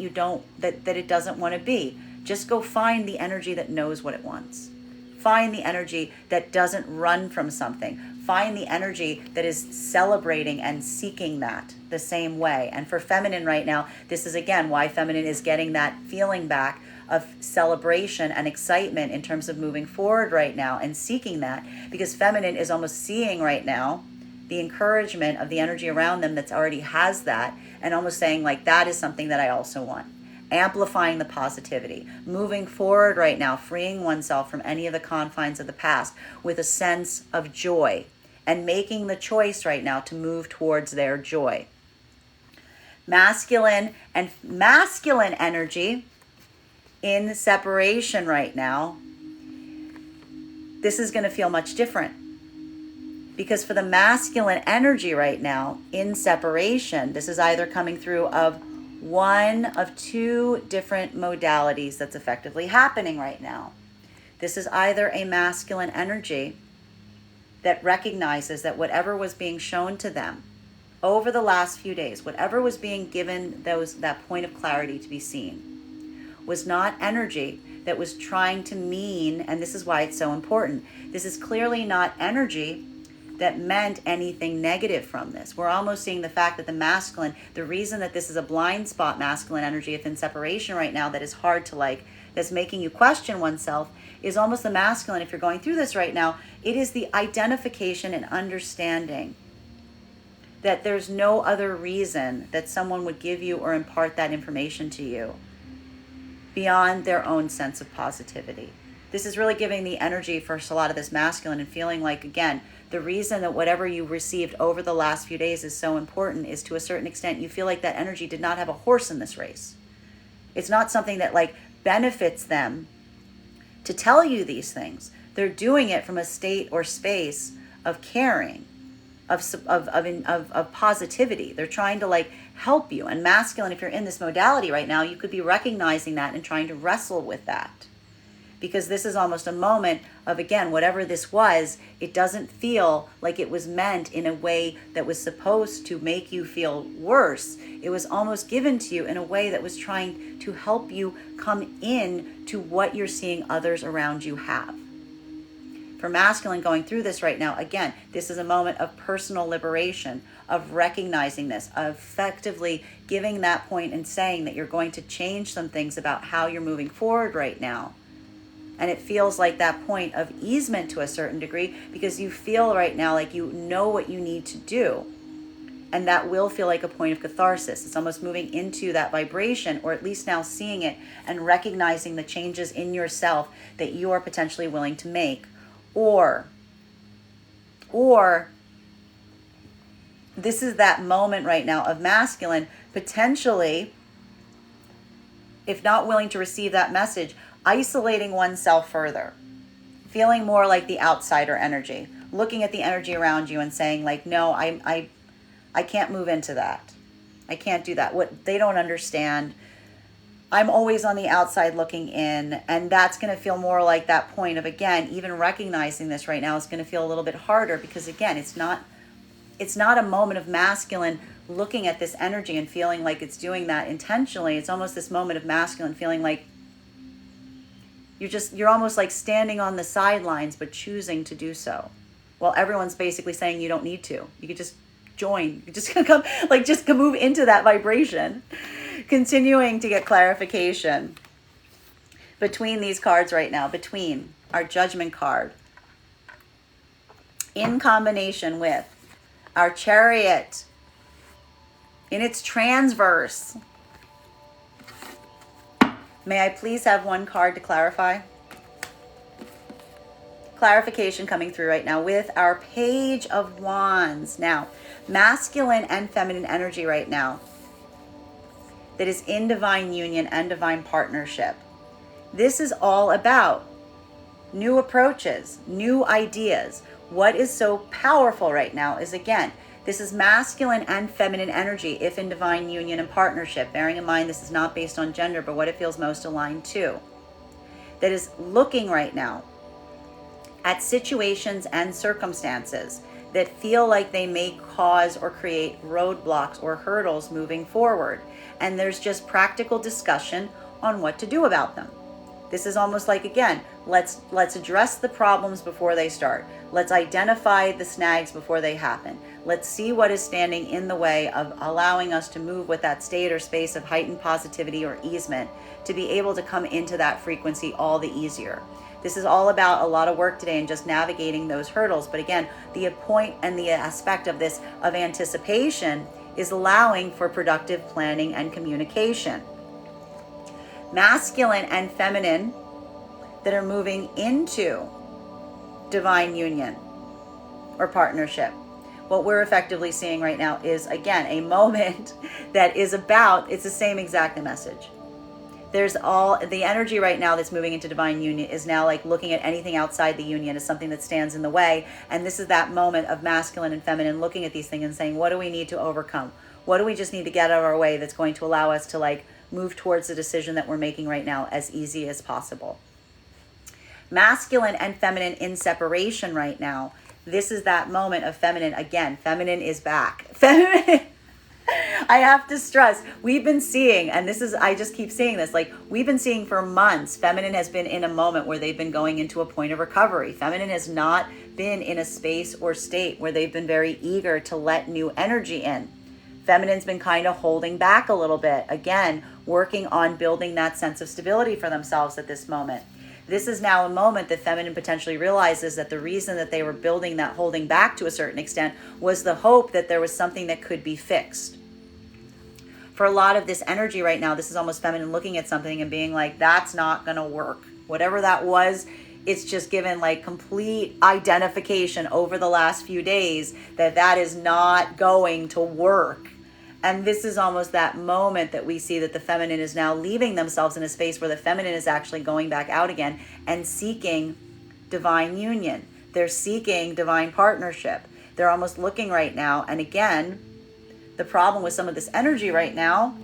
it doesn't want to be. Just go find the energy that knows what it wants. Find the energy that doesn't run from something. Find the energy that is celebrating and seeking that the same way. And for feminine right now, this is again why feminine is getting that feeling back of celebration and excitement in terms of moving forward right now and seeking that, because feminine is almost seeing right now the encouragement of the energy around them that's already has that, and almost saying like, that is something that I also want. Amplifying the positivity, moving forward right now, freeing oneself from any of the confines of the past with a sense of joy and making the choice right now to move towards their joy. Masculine energy in separation right now, this is going to feel much different. Because for the masculine energy right now in separation, this is either coming through of one of two different modalities that's effectively happening right now. This is either a masculine energy that recognizes that whatever was being shown to them over the last few days, whatever was being given that point of clarity to be seen, was not energy that was trying to mean, and this is why it's so important, this is clearly not energy that meant anything negative from this. We're almost seeing the fact that the masculine, the reason that this is a blind spot masculine energy if in separation right now that is hard to that's making you question oneself, is almost the masculine. If you're going through this right now, it is the identification and understanding that there's no other reason that someone would give you or impart that information to you beyond their own sense of positivity. This is really giving the energy for a lot of this masculine and feeling like, again, the reason that whatever you received over the last few days is so important is, to a certain extent, you feel like that energy did not have a horse in this race. It's not something that like benefits them to tell you these things. They're doing it from a state or space of caring, of positivity. They're trying to like help you. And masculine, if you're in this modality right now, you could be recognizing that and trying to wrestle with that. Because this is almost a moment of, again, whatever this was, it doesn't feel like it was meant in a way that was supposed to make you feel worse. It was almost given to you in a way that was trying to help you come in to what you're seeing others around you have. For masculine going through this right now, again, this is a moment of personal liberation, of recognizing this, of effectively giving that point and saying that you're going to change some things about how you're moving forward right now. And it feels like that point of easement to a certain degree, because you feel right now like you know what you need to do. And that will feel like a point of catharsis. It's almost moving into that vibration, or at least now seeing it and recognizing the changes in yourself that you are potentially willing to make. Or this is that moment right now of masculine potentially, if not willing to receive that message, isolating oneself further, feeling more like the outsider energy, looking at the energy around you and saying like, no, I can't move into that. I can't do that. What they don't understand, I'm always on the outside looking in. And that's going to feel more like that point of, again, even recognizing this right now is going to feel a little bit harder, because again, it's not a moment of masculine looking at this energy and feeling like it's doing that intentionally. It's almost this moment of masculine feeling like you're almost like standing on the sidelines, but choosing to do so. Well, everyone's basically saying you don't need to. You could just join. You just come, like, just move into that vibration. Continuing to get clarification between these cards right now, between our Judgment card in combination with our Chariot in its transverse. May I please have one card to clarify? Clarification coming through right now with our Page of Wands. Now, masculine and feminine energy right now that is in divine union and divine partnership. This is all about new approaches, new ideas. What is so powerful right now is, again, this is masculine and feminine energy if in divine union and partnership, bearing in mind this is not based on gender, but what it feels most aligned to. That is looking right now at situations and circumstances that feel like they may cause or create roadblocks or hurdles moving forward. And there's just practical discussion on what to do about them. This is almost like, again, let's address the problems before they start. Let's identify the snags before they happen. Let's see what is standing in the way of allowing us to move with that state or space of heightened positivity or easement to be able to come into that frequency all the easier. This is all about a lot of work today and just navigating those hurdles. But again, the point and the aspect of this of anticipation is allowing for productive planning and communication. Masculine and feminine that are moving into divine union or partnership. What we're effectively seeing right now is, again, a moment that is about, it's the same exact message. There's all the energy right now that's moving into divine union is now like looking at anything outside the union as something that stands in the way. And this is that moment of masculine and feminine looking at these things and saying, what do we need to overcome? What do we just need to get out of our way that's going to allow us to like move towards the decision that we're making right now as easy as possible? Masculine and feminine in separation right now. This is that moment of feminine. Again, feminine is back. Feminine. I have to stress, we've been seeing, and this is, I just keep seeing this, like we've been seeing for months, feminine has been in a moment where they've been going into a point of recovery. Feminine has not been in a space or state where they've been very eager to let new energy in. Feminine's been kind of holding back a little bit. Again, working on building that sense of stability for themselves at this moment. This is now a moment that feminine potentially realizes that the reason that they were building that holding back to a certain extent was the hope that there was something that could be fixed. For a lot of this energy right now, this is almost feminine looking at something and being like, that's not going to work. Whatever that was, it's just given like complete identification over the last few days that that is not going to work. And this is almost that moment that we see that the feminine is now leaving themselves in a space where the feminine is actually going back out again and seeking divine union. They're seeking divine partnership. They're almost looking right now. And again, the problem with some of this energy right now,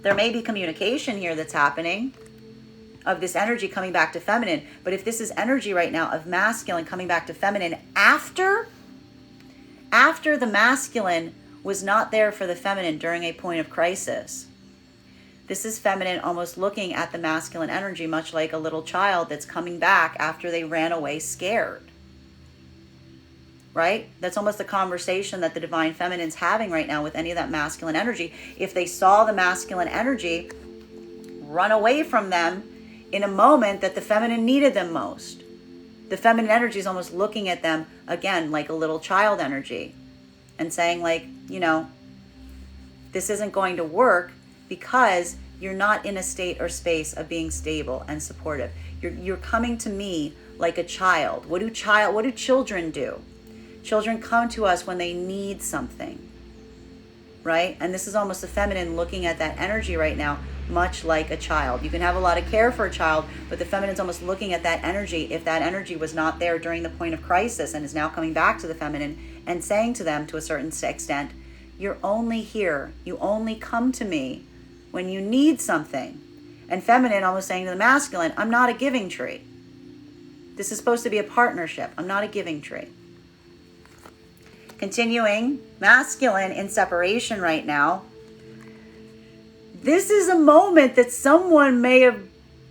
there may be communication here that's happening of this energy coming back to feminine. But if this is energy right now of masculine coming back to feminine after the masculine was not there for the feminine during a point of crisis, this is feminine almost looking at the masculine energy, much like a little child that's coming back after they ran away scared. Right? That's almost the conversation that the divine feminine's having right now with any of that masculine energy. If they saw the masculine energy run away from them in a moment that the feminine needed them most, the feminine energy is almost looking at them again like a little child energy and saying like, you know, this isn't going to work because you're not in a state or space of being stable and supportive. You're coming to me like a child. What do children do? Children come to us when they need something, right? And this is almost the feminine looking at that energy right now, much like a child. You can have a lot of care for a child, but the feminine's almost looking at that energy. If that energy was not there during the point of crisis and is now coming back to the feminine and saying to them to a certain extent, you're only here. You only come to me when you need something. And feminine almost saying to the masculine, I'm not a giving tree. This is supposed to be a partnership. I'm not a giving tree. Continuing, masculine in separation right now. This is a moment that someone may have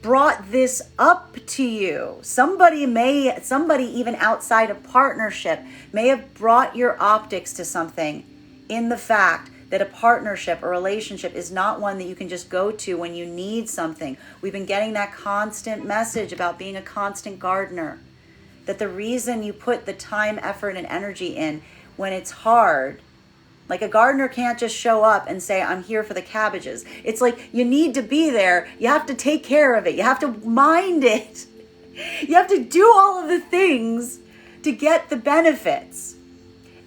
brought this up to you. Somebody even outside of partnership may have brought your optics to something in the fact that a partnership or relationship is not one that you can just go to when you need something. We've been getting that constant message about being a constant gardener, that the reason you put the time, effort, and energy in when it's hard, like a gardener can't just show up and say, I'm here for the cabbages. It's like you need to be there. You have to take care of it. You have to mind it. You have to do all of the things to get the benefits.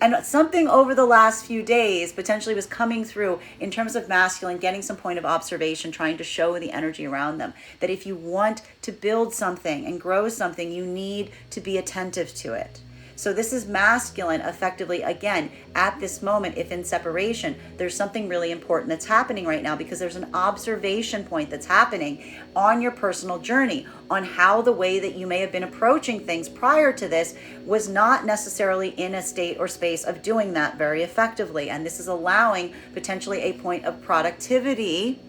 And something over the last few days potentially was coming through in terms of masculine, getting some point of observation, trying to show the energy around them. That if you want to build something and grow something, you need to be attentive to it. So this is masculine effectively, again, at this moment, if in separation, there's something really important that's happening right now because there's an observation point that's happening on your personal journey on how the way that you may have been approaching things prior to this was not necessarily in a state or space of doing that very effectively. And this is allowing potentially a point of productivity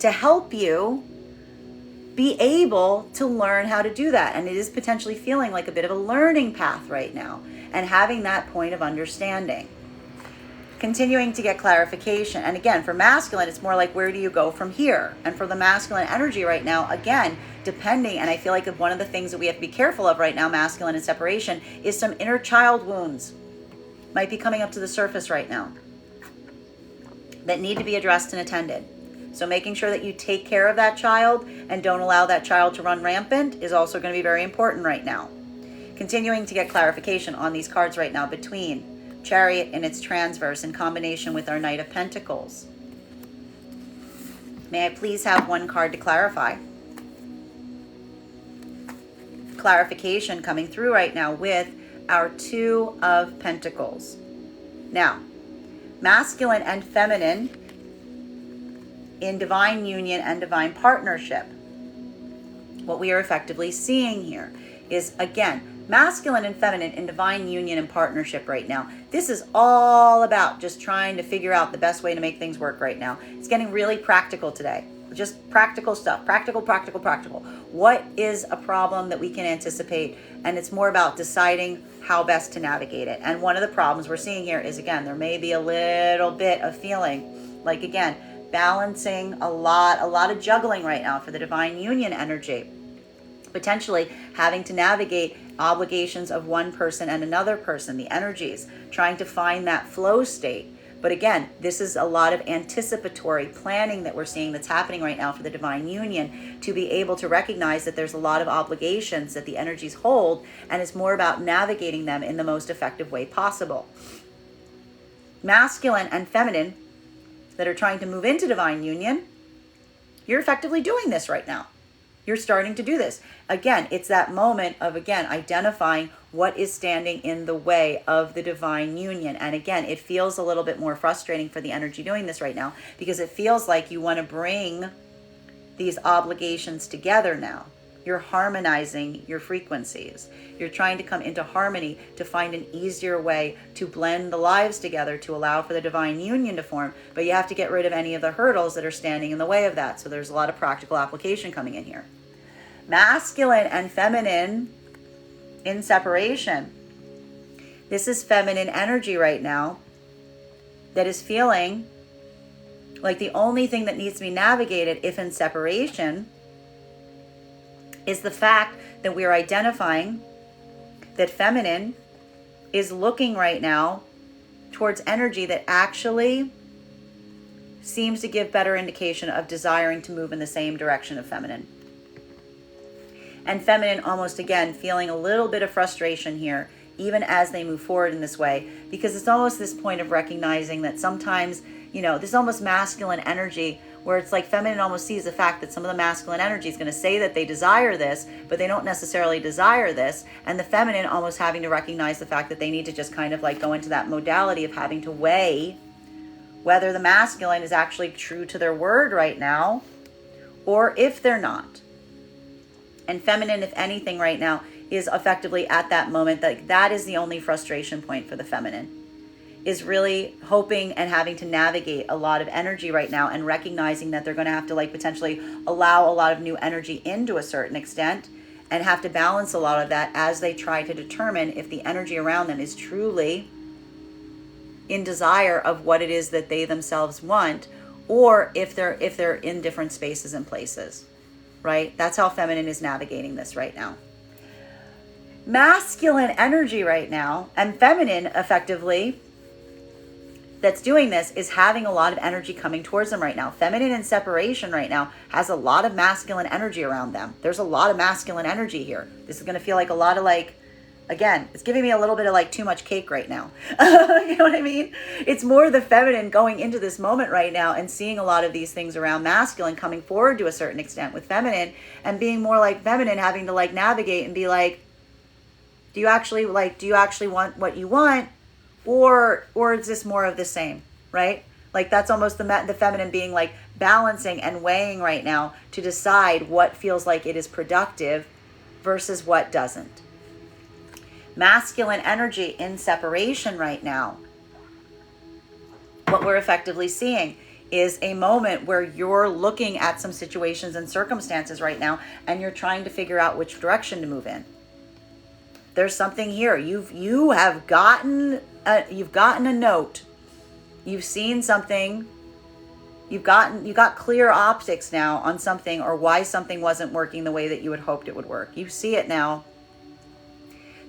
to help you be able to learn how to do that. And it is potentially feeling like a bit of a learning path right now and having that point of understanding. Continuing to get clarification. And again, for masculine, it's more like, where do you go from here? And for the masculine energy right now, again, depending, and I feel like one of the things that we have to be careful of right now, masculine and separation, is some inner child wounds might be coming up to the surface right now that need to be addressed and attended. So making sure that you take care of that child and don't allow that child to run rampant is also going to be very important right now. Continuing to get clarification on these cards right now between Chariot and its transverse in combination with our Knight of Pentacles. May I please have one card to clarify? Clarification coming through right now with our Two of Pentacles. Now, masculine and feminine in divine union and divine partnership. What we are effectively seeing here is, again, masculine and feminine in divine union and partnership right now. This is all about just trying to figure out the best way to make things work right now. It's getting really practical today. Just practical stuff. Practical. What is a problem that we can anticipate? And it's more about deciding how best to navigate it. And one of the problems we're seeing here is, again, there may be a little bit of feeling like, again, balancing a lot of juggling right now for the divine union energy. Potentially having to navigate obligations of one person and another person, the energies, trying to find that flow state But again, this is a lot of anticipatory planning that we're seeing that's happening right now for the divine union, to be able to recognize that there's a lot of obligations that the energies hold, and it's more about navigating them in the most effective way possible. Masculine and feminine that are trying to move into divine union, you're effectively doing this right now. You're starting to do this. Again, it's that moment of, again, identifying what is standing in the way of the divine union. And again, it feels a little bit more frustrating for the energy doing this right now, because it feels like you want to bring these obligations together now. You're harmonizing your frequencies. You're trying to come into harmony to find an easier way to blend the lives together to allow for the divine union to form. But you have to get rid of any of the hurdles that are standing in the way of that. So there's a lot of practical application coming in here. Masculine and feminine in separation. This is feminine energy right now that is feeling like the only thing that needs to be navigated if in separation is the fact that we're identifying that feminine is looking right now towards energy that actually seems to give better indication of desiring to move in the same direction of feminine. And feminine almost, again, feeling a little bit of frustration here, even as they move forward in this way, because it's almost this point of recognizing that sometimes, this is almost masculine energy, where it's like feminine almost sees the fact that some of the masculine energy is going to say that they desire this, but they don't necessarily desire this. And the feminine almost having to recognize the fact that they need to just kind of like go into that modality of having to weigh whether the masculine is actually true to their word right now, or if they're not. And feminine, if anything right now, is effectively at that moment that is the only frustration point for the feminine, is really hoping and having to navigate a lot of energy right now, and recognizing that they're going to have to potentially allow a lot of new energy into a certain extent, and have to balance a lot of that as they try to determine if the energy around them is truly in desire of what it is that they themselves want, or if they're in different spaces and places, right? That's how feminine is navigating this right now. Masculine energy right now, and feminine effectively that's doing this, is having a lot of energy coming towards them right now. Feminine in separation right now has a lot of masculine energy around them. There's a lot of masculine energy here. This is going to feel like a lot of again, it's giving me a little bit of too much cake right now. You know what I mean? It's more the feminine going into this moment right now and seeing a lot of these things around masculine coming forward to a certain extent with feminine, and being more like feminine having to navigate and be do you actually want what you want? Or is this more of the same, right? That's almost the feminine being balancing and weighing right now to decide what feels like it is productive versus what doesn't. Masculine energy in separation right now, what we're effectively seeing is a moment where you're looking at some situations and circumstances right now, and you're trying to figure out which direction to move in. There's something here. You've gotten a note. You've seen something. You got clear optics now on something, or why something wasn't working the way that you had hoped it would work. You see it now.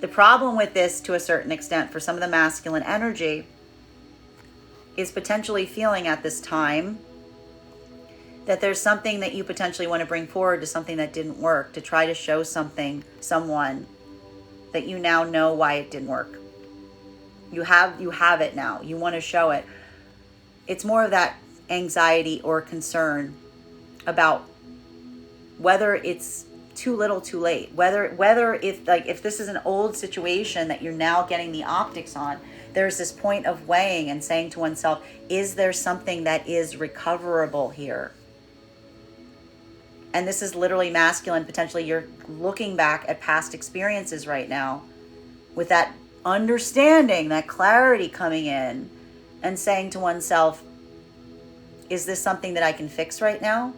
The problem with this, to a certain extent, for some of the masculine energy, is potentially feeling at this time that there's something that you potentially want to bring forward to something that didn't work, to try to show someone that you now know why it didn't work. You have it now. You want to show it. It's more of that anxiety or concern about whether it's too little, too late. Whether if this is an old situation that you're now getting the optics on, there's this point of weighing and saying to oneself, is there something that is recoverable here? And this is literally masculine. Potentially you're looking back at past experiences right now with that understanding, that clarity coming in, and saying to oneself, is this something that I can fix right now?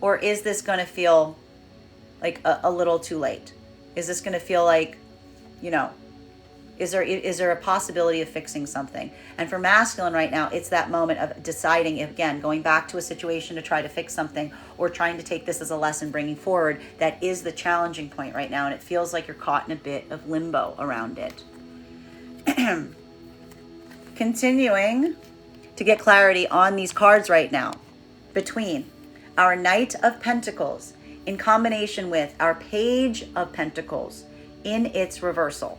Or is this going to feel like a little too late? Is this going to feel like, is there a possibility of fixing something? And for masculine right now, it's that moment of deciding, again, going back to a situation to try to fix something, or trying to take this as a lesson, bringing forward. That is the challenging point right now. And it feels like you're caught in a bit of limbo around it. continuing to get clarity on these cards right now between our Knight of Pentacles in combination with our Page of Pentacles in its reversal.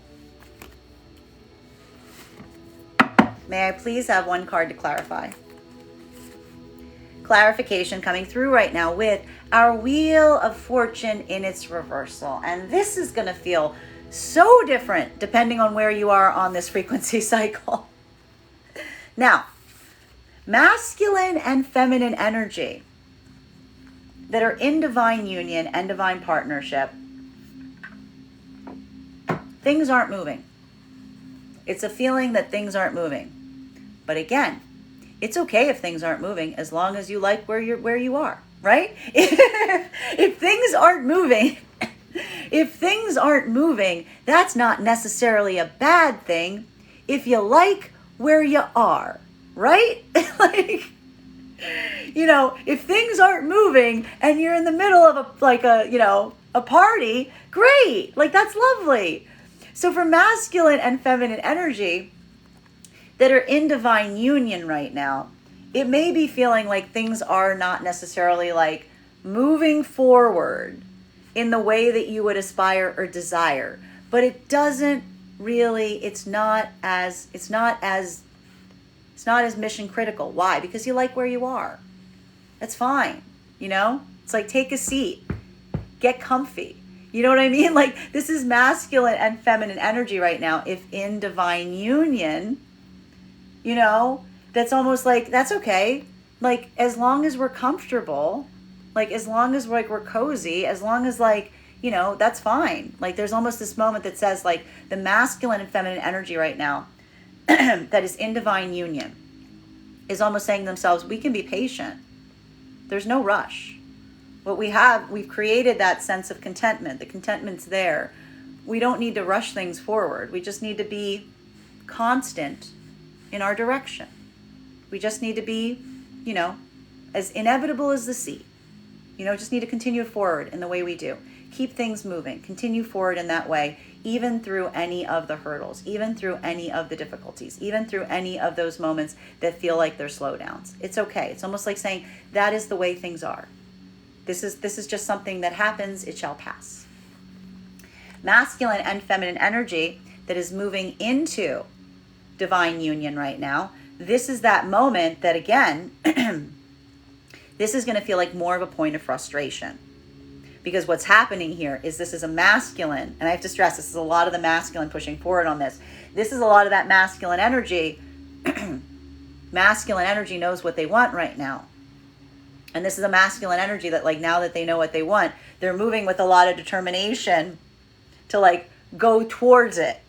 May I please have one card to clarify? Clarification coming through right now with our Wheel of Fortune in its reversal. And this is going to feel so different depending on where you are on this frequency cycle. Now, masculine and feminine energy that are in divine union and divine partnership, things aren't moving. It's a feeling that things aren't moving. But again, it's okay if things aren't moving as long as you like where you are, right? If things aren't moving, that's not necessarily a bad thing if you like where you are, right? If things aren't moving and you're in the middle of a party, great. That's lovely. So for masculine and feminine energy that are in divine union right now, it may be feeling like things are not necessarily moving forward in the way that you would aspire or desire, but it doesn't really, it's not as mission critical. Why? Because you like where you are. That's fine. It's take a seat, get comfy. You know what I mean? This is masculine and feminine energy right now. If in divine union, that's almost that's okay. As long as we're comfortable, as long as we're cozy, as long as that's fine. There's almost this moment that says the masculine and feminine energy right now that is in divine union is almost saying to themselves, we can be patient. There's no rush. What we've created that sense of contentment. The contentment's there. We don't need to rush things forward. We just need to be constant in our direction. We just need to be, as inevitable as the sea. Just need to continue forward in the way we do. Keep things moving. Continue forward in that way, even through any of the hurdles, even through any of the difficulties, even through any of those moments that feel like they're slowdowns. It's okay. It's almost like saying that is the way things are. This is just something that happens. It shall pass. Masculine and feminine energy that is moving into divine union right now. This is that moment that, again, this is going to feel like more of a point of frustration. Because what's happening here is this is a masculine, and I have to stress, this is a lot of the masculine pushing forward on this. This is a lot of that masculine energy. Masculine energy knows what they want right now. And this is a masculine energy that now that they know what they want, they're moving with a lot of determination to go towards it.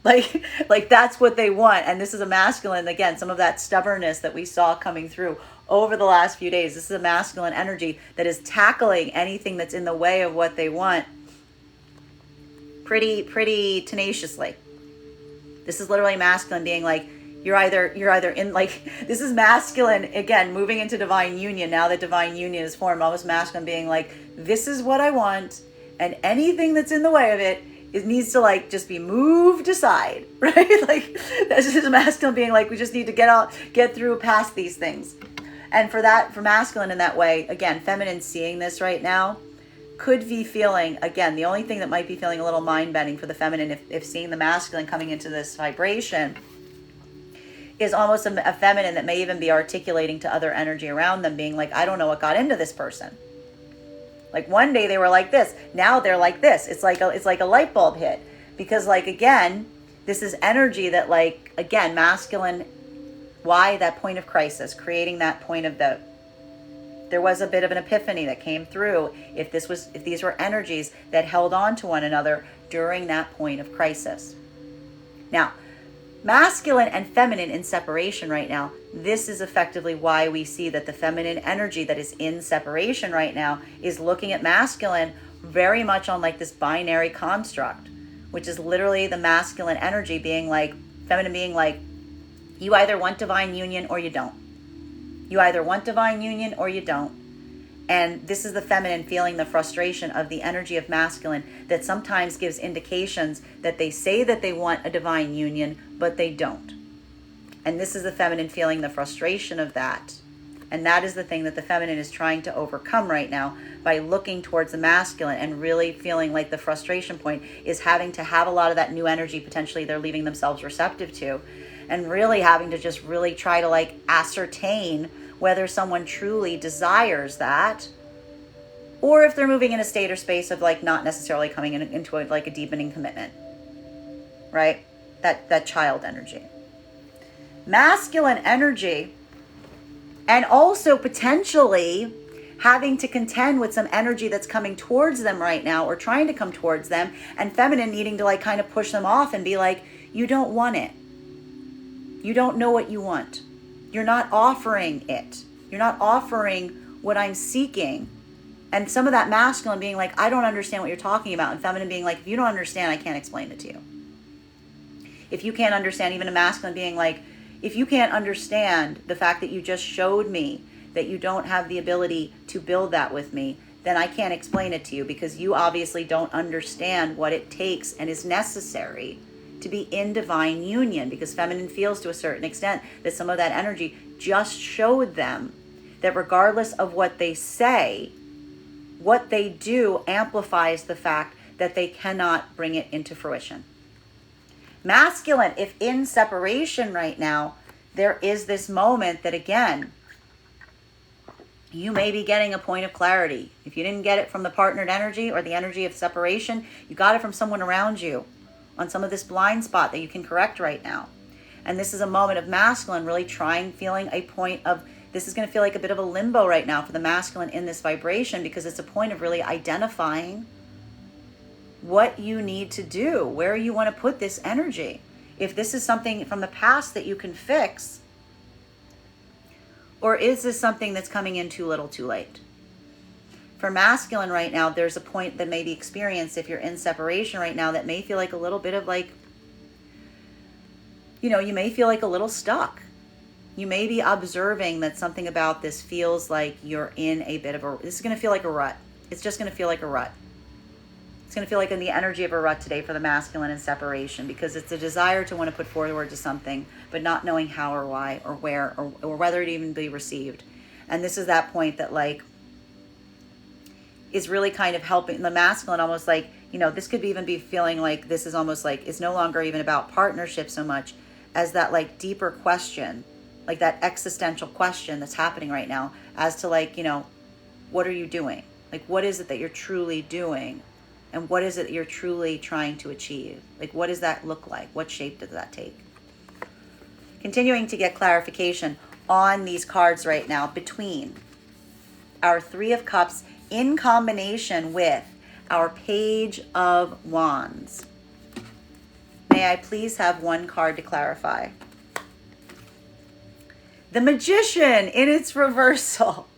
That's what they want. And this is a masculine, again, some of that stubbornness that we saw coming through over the last few days. This is a masculine energy that is tackling anything that's in the way of what they want pretty tenaciously. This is literally masculine being you're either in this is masculine, again, moving into divine union. Now that divine union is formed, almost masculine being this is what I want, and anything that's in the way of it needs to just be moved aside, right? That's just masculine being we just need to get through past these things. And for masculine in that way, again, feminine seeing this right now could be feeling, again, the only thing that might be feeling a little mind bending for the feminine if seeing the masculine coming into this vibration is almost a feminine that may even be articulating to other energy around them, being I don't know what got into this person. One day they were like this, now they're like this. It's like a light bulb hit, because again, this is energy that again, masculine. Why that point of crisis, creating that point of there was a bit of an epiphany that came through if these were energies that held on to one another during that point of crisis. Now, masculine and feminine in separation right now, this is effectively why we see that the feminine energy that is in separation right now is looking at masculine very much on this binary construct, which is literally the masculine energy being feminine being you either want divine union or you don't. You either want divine union or you don't. And this is the feminine feeling the frustration of the energy of masculine that sometimes gives indications that they say that they want a divine union, but they don't. And this is the feminine feeling the frustration of that. And that is the thing that the feminine is trying to overcome right now by looking towards the masculine and really feeling like the frustration point is having to have a lot of that new energy potentially they're leaving themselves receptive to, and really having to just really try to like ascertain whether someone truly desires that, or if they're moving in a state or space of like not necessarily coming into like a deepening commitment, right? That child energy. Masculine energy, and also potentially having to contend with some energy that's coming towards them right now or trying to come towards them, and feminine needing to like kind of push them off and be like, you don't want it. You don't know what you want. You're not offering it. You're not offering what I'm seeking. And some of that masculine being like, I don't understand what you're talking about. And feminine being like, if you don't understand, I can't explain it to you. If you can't understand, even a masculine being like, if you can't understand the fact that you just showed me that you don't have the ability to build that with me, then I can't explain it to you, because you obviously don't understand what it takes and is necessary to be in divine union. Because feminine feels to a certain extent that some of that energy just showed them that regardless of what they say, what they do amplifies the fact that they cannot bring it into fruition. Masculine, if in separation right now, there is this moment that, again, you may be getting a point of clarity. If you didn't get it from the partnered energy or the energy of separation, you got it from someone around you on some of this blind spot that you can correct right now. And this is a moment of masculine really feeling a point of, this is going to feel like a bit of a limbo right now for the masculine in this vibration, because it's a point of really identifying what you need to do, where you want to put this energy. If this is something from the past that you can fix, or is this something that's coming in too little too late? For masculine right now, there's a point that may be experienced if you're in separation right now that may feel like a little bit of like, you may feel like a little stuck. You may be observing that something about this feels like you're in a bit of this is going to feel like a rut. It's just going to feel like a rut. It's going to feel like in the energy of a rut today for the masculine in separation, because it's a desire to want to put forward to something, but not knowing how or why or where or whether it even be received. And this is that point that like is really kind of helping the masculine, almost like, this could even be feeling like this is almost like it's no longer even about partnership so much as that like deeper question, like that existential question that's happening right now as to like, what are you doing? Like, what is it that you're truly doing? And what is it that you're truly trying to achieve? Like, what does that look like? What shape does that take? Continuing to get clarification on these cards right now between our Three of Cups in combination with our Page of Wands. May I please have one card to clarify? The Magician in its reversal.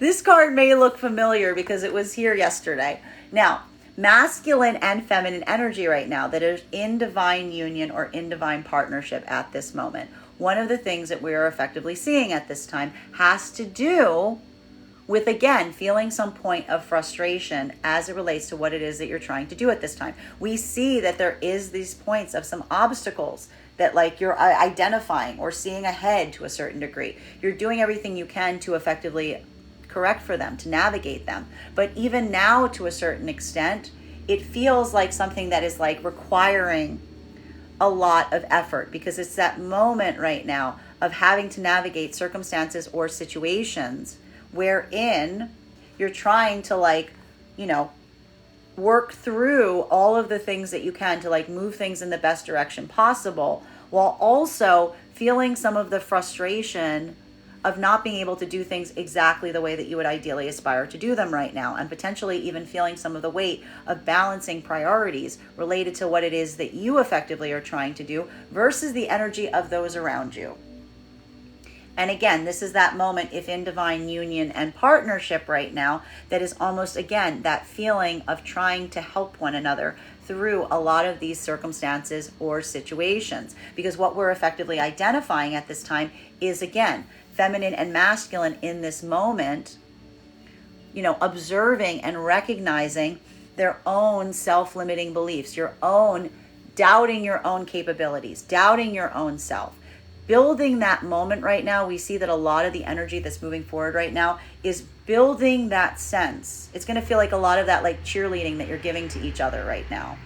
This card may look familiar because it was here yesterday. Now, masculine and feminine energy right now that is in divine union or in divine partnership at this moment. One of the things that we are effectively seeing at this time has to do with, again, feeling some point of frustration as it relates to what it is that you're trying to do at this time. We see that there is these points of some obstacles that like you're identifying or seeing ahead to a certain degree. You're doing everything you can to effectively correct for them, to navigate them. But even now, to a certain extent, it feels like something that is like requiring a lot of effort, because it's that moment right now of having to navigate circumstances or situations wherein you're trying to like, work through all of the things that you can to like move things in the best direction possible, while also feeling some of the frustration of not being able to do things exactly the way that you would ideally aspire to do them right now, and potentially even feeling some of the weight of balancing priorities related to what it is that you effectively are trying to do versus the energy of those around you. And again, this is that moment, if in divine union and partnership right now, that is almost, again, that feeling of trying to help one another through a lot of these circumstances or situations. Because what we're effectively identifying at this time is, again, feminine and masculine in this moment, observing and recognizing their own self-limiting beliefs, your own doubting your own capabilities, doubting your own self, building that moment right now. We see that a lot of the energy that's moving forward right now is building that sense. It's going to feel like a lot of that like cheerleading that you're giving to each other right now.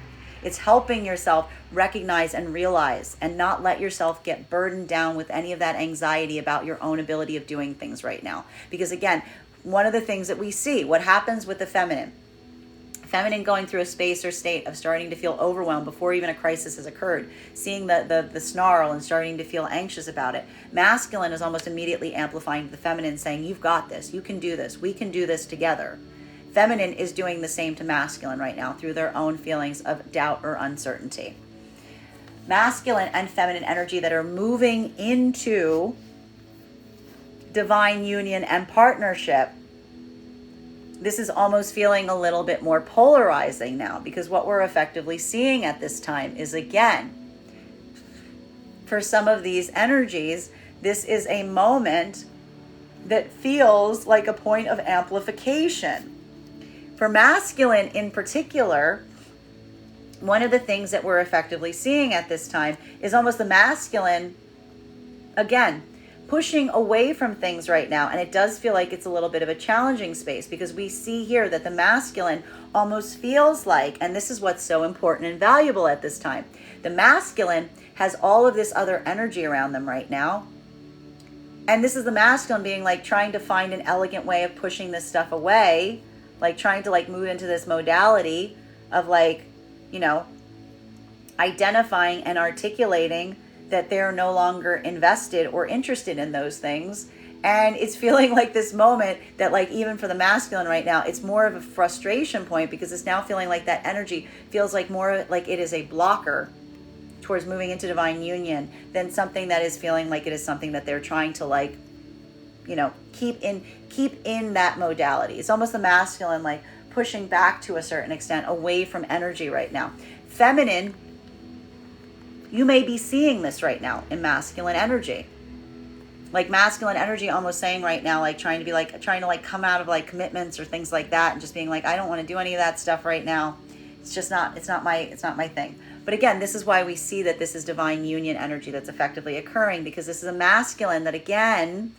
It's helping yourself recognize and realize and not let yourself get burdened down with any of that anxiety about your own ability of doing things right now. Because again, one of the things that we see, what happens with the feminine going through a space or state of starting to feel overwhelmed before even a crisis has occurred, seeing the snarl and starting to feel anxious about it. Masculine is almost immediately amplifying the feminine, saying, you've got this, you can do this, we can do this together. Feminine is doing the same to masculine right now through their own feelings of doubt or uncertainty. Masculine and feminine energy that are moving into divine union and partnership, this is almost feeling a little bit more polarizing now, because what we're effectively seeing at this time is, again, for some of these energies, this is a moment that feels like a point of amplification. For masculine in particular, one of the things that we're effectively seeing at this time is almost the masculine, again, pushing away from things right now. And it does feel like it's a little bit of a challenging space, because we see here that the masculine almost feels like, and this is what's so important and valuable at this time, the masculine has all of this other energy around them right now. And this is the masculine being like trying to find an elegant way of pushing this stuff away, like trying to like move into this modality of like, you know, identifying and articulating that they're no longer invested or interested in those things. And it's feeling like this moment that like, even for the masculine right now, it's more of a frustration point, because it's now feeling like that energy feels like more like it is a blocker towards moving into divine union than something that is feeling like it is something that they're trying to like, you know, keep in that modality. It's almost the masculine like pushing back to a certain extent away from energy right now. Feminine, you may be seeing this right now in masculine energy. Like masculine energy almost saying right now, like trying to like come out of like commitments or things like that, and just being like, I don't want to do any of that stuff right now. It's not my thing. But again, this is why we see that this is divine union energy that's effectively occurring, because this is a masculine that again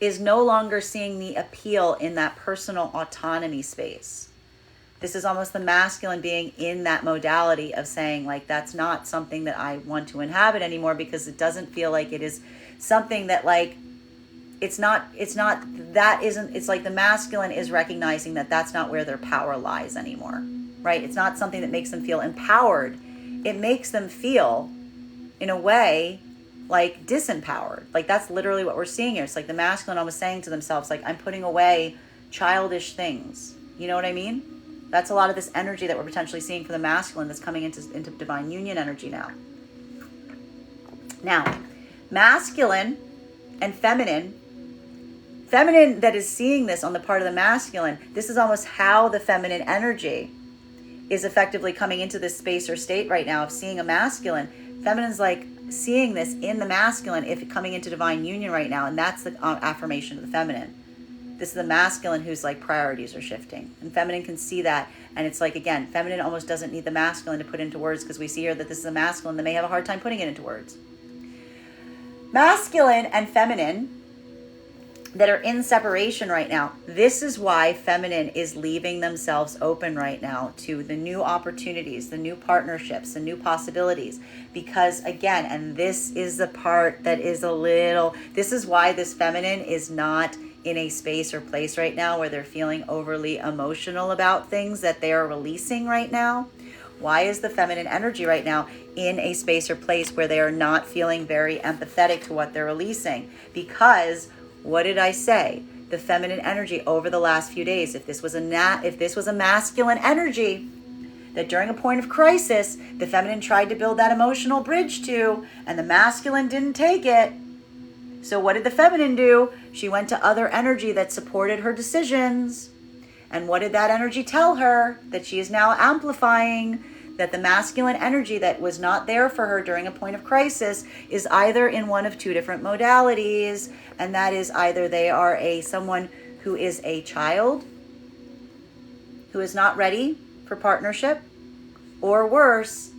is no longer seeing the appeal in that personal autonomy space. This is almost the masculine being in that modality of saying like, that's not something that I want to inhabit anymore, because it doesn't feel like it is something that like, it's like the masculine is recognizing that that's not where their power lies anymore, right? It's not something that makes them feel empowered. It makes them feel in a way like disempowered. Like that's literally what we're seeing here. It's like the masculine almost saying to themselves, like, I'm putting away childish things. You know what I mean? That's a lot of this energy that we're potentially seeing for the masculine that's coming into divine union energy now. Now, masculine and feminine that is seeing this on the part of the masculine, this is almost how the feminine energy is effectively coming into this space or state right now of seeing a masculine. Feminine's like seeing this in the masculine if coming into divine union right now, and that's the affirmation of the feminine. This is the masculine whose like priorities are shifting, and feminine can see that. And it's like, again, feminine almost doesn't need the masculine to put into words, because we see here that this is a masculine that may have a hard time putting it into words. Masculine and feminine that are in separation right now, this is why feminine is leaving themselves open right now to the new opportunities, the new partnerships, the new possibilities. Because again, and this is the part that is this is why this feminine is not in a space or place right now where they're feeling overly emotional about things that they are releasing right now. Why is the feminine energy right now in a space or place where they are not feeling very empathetic to what they're releasing? Because what did I say? The feminine energy over the last few days, if this was a masculine energy that during a point of crisis, the feminine tried to build that emotional bridge to, and the masculine didn't take it. So what did the feminine do? She went to other energy that supported her decisions. And what did that energy tell her? That she is now amplifying, that the masculine energy that was not there for her during a point of crisis is either in one of two different modalities. And that is either they are someone who is a child, who is not ready for partnership, or worse,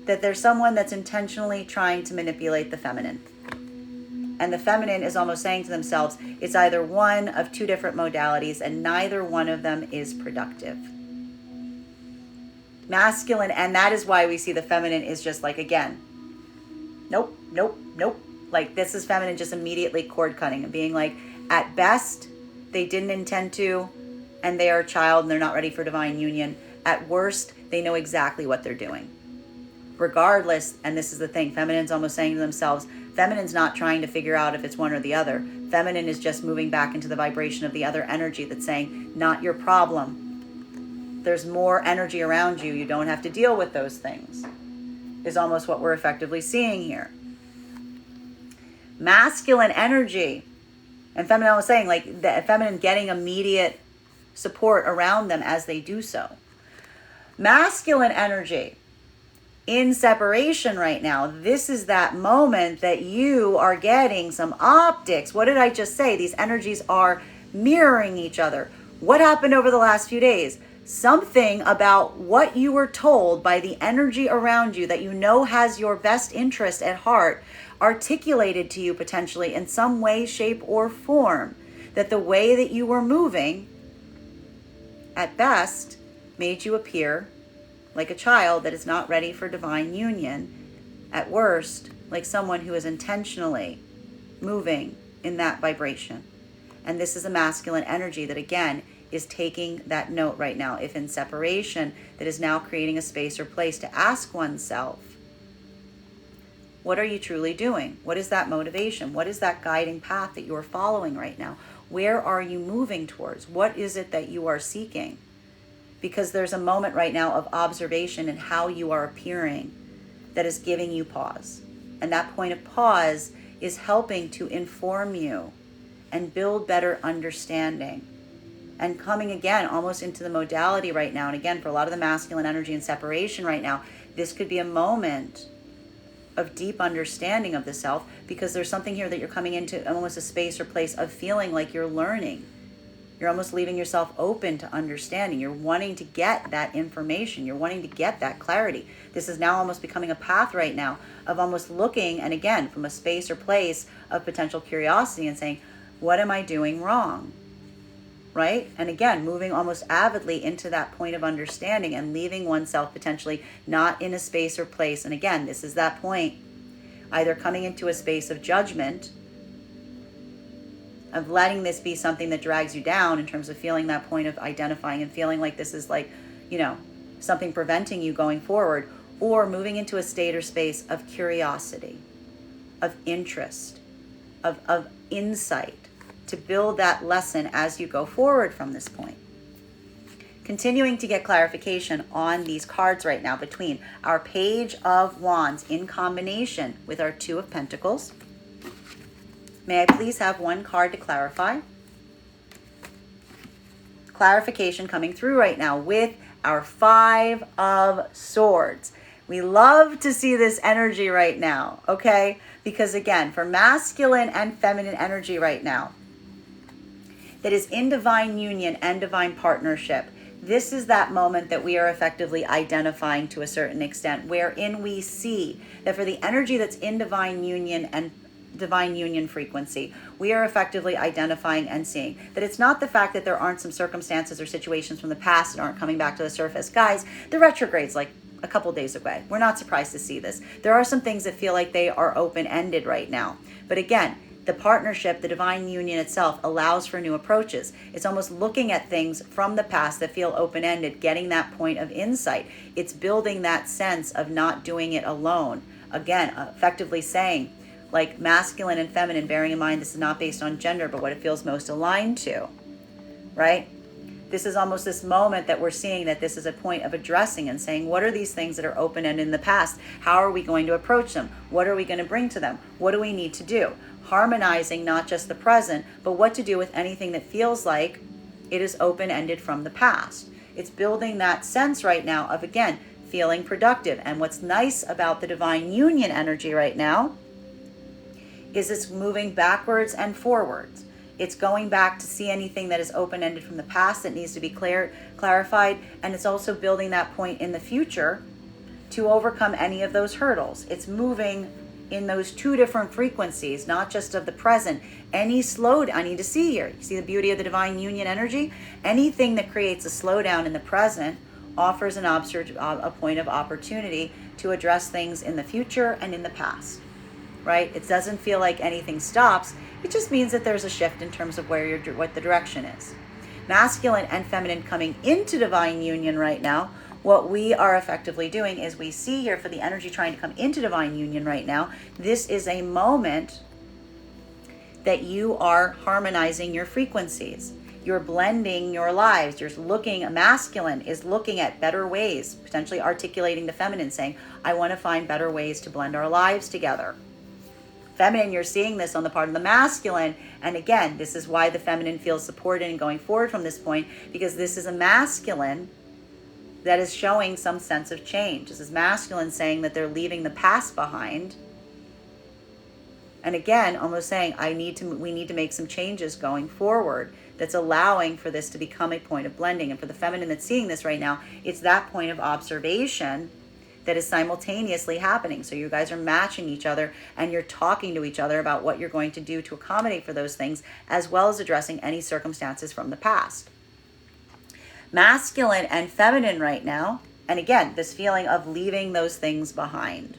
that there's someone that's intentionally trying to manipulate the feminine. And the feminine is almost saying to themselves, it's either one of two different modalities and neither one of them is productive. Masculine, and that is why we see the feminine is just like, again, nope, nope, nope. Like this is feminine just immediately cord cutting and being like, at best, they didn't intend to, and they are a child and they're not ready for divine union. At worst, they know exactly what they're doing. Regardless, and this is the thing, feminine's almost saying to themselves, feminine's not trying to figure out if it's one or the other. Feminine is just moving back into the vibration of the other energy that's saying, not your problem. There's more energy around you. You don't have to deal with those things, is almost what we're effectively seeing here. Masculine energy, and feminine was saying, like, the feminine getting immediate support around them as they do so. Masculine energy, in separation right now, this is that moment that you are getting some optics. What did I just say? These energies are mirroring each other. What happened over the last few days? Something about what you were told by the energy around you that you know has your best interest at heart articulated to you potentially in some way, shape, or form. That the way that you were moving, at best, made you appear like a child that is not ready for divine union. At worst, like someone who is intentionally moving in that vibration. And this is a masculine energy that, again, is taking that note right now. If in separation, that is now creating a space or place to ask oneself, what are you truly doing? What is that motivation? What is that guiding path that you are following right now? Where are you moving towards? What is it that you are seeking? Because there's a moment right now of observation in how you are appearing that is giving you pause. And that point of pause is helping to inform you and build better understanding. And coming again almost into the modality right now. And again, for a lot of the masculine energy and separation right now, this could be a moment of deep understanding of the self, because there's something here that you're coming into almost a space or place of feeling like you're learning. You're almost leaving yourself open to understanding. You're wanting to get that information. You're wanting to get that clarity. This is now almost becoming a path right now of almost looking, and again, from a space or place of potential curiosity and saying, what am I doing wrong? Right? And again, moving almost avidly into that point of understanding and leaving oneself potentially not in a space or place. And again, this is that point, either coming into a space of judgment, of letting this be something that drags you down in terms of feeling that point of identifying and feeling like this is like, something preventing you going forward, or moving into a state or space of curiosity, of interest, of insight, to build that lesson as you go forward from this point. Continuing to get clarification on these cards right now between our Page of Wands in combination with our Two of Pentacles. May I please have one card to clarify? Clarification coming through right now with our Five of Swords. We love to see this energy right now, okay? Because again, for masculine and feminine energy right now, that is in divine union and divine partnership, this is that moment that we are effectively identifying to a certain extent, wherein we see that for the energy that's in divine union and divine union frequency, we are effectively identifying and seeing that it's not the fact that there aren't some circumstances or situations from the past that aren't coming back to the surface. Guys, the retrograde's like a couple days away. We're not surprised to see this. There are some things that feel like they are open-ended right now. But again, the partnership, the divine union itself allows for new approaches. It's almost looking at things from the past that feel open-ended, getting that point of insight. It's building that sense of not doing it alone. Again, effectively saying, like masculine and feminine, bearing in mind this is not based on gender, but what it feels most aligned to, right? This is almost this moment that we're seeing that this is a point of addressing and saying, what are these things that are open-ended in the past? How are we going to approach them? What are we going to bring to them? What do we need to do? Harmonizing not just the present, but what to do with anything that feels like it is open-ended from the past. It's building that sense right now of, again, feeling productive. And what's nice about the divine union energy right now is it's moving backwards and forwards. It's going back to see anything that is open-ended from the past that needs to be clarified. And it's also building that point in the future to overcome any of those hurdles. It's moving in those two different frequencies, not just of the present. Any slowdown, I need to see here. You see the beauty of the divine union energy? Anything that creates a slowdown in the present offers a point of opportunity to address things in the future and in the past, right? It doesn't feel like anything stops. It just means that there's a shift in terms of what the direction is. Masculine and feminine coming into divine union right now. What we are effectively doing is we see here for the energy trying to come into divine union right now, this is a moment that you are harmonizing your frequencies. You're blending your lives. Masculine is looking at better ways, potentially articulating the feminine, saying, I want to find better ways to blend our lives together. Feminine, you're seeing this on the part of the masculine. And again, this is why the feminine feels supported and going forward from this point, because this is a masculine that is showing some sense of change. This is masculine saying that they're leaving the past behind. And again, almost saying, we need to make some changes going forward that's allowing for this to become a point of blending. And for the feminine that's seeing this right now, it's that point of observation that is simultaneously happening. So you guys are matching each other and you're talking to each other about what you're going to do to accommodate for those things, as well as addressing any circumstances from the past. Masculine and feminine right now, and again, this feeling of leaving those things behind.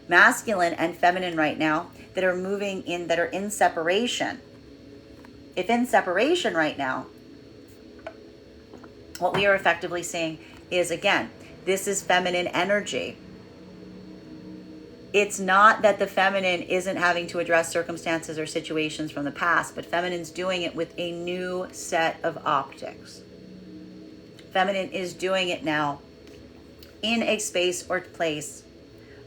Masculine and feminine right now that are in separation. If in separation right now, what we are effectively seeing is, again, this is feminine energy. It's not that the feminine isn't having to address circumstances or situations from the past, but feminine's doing it with a new set of optics. Feminine is doing it now in a space or place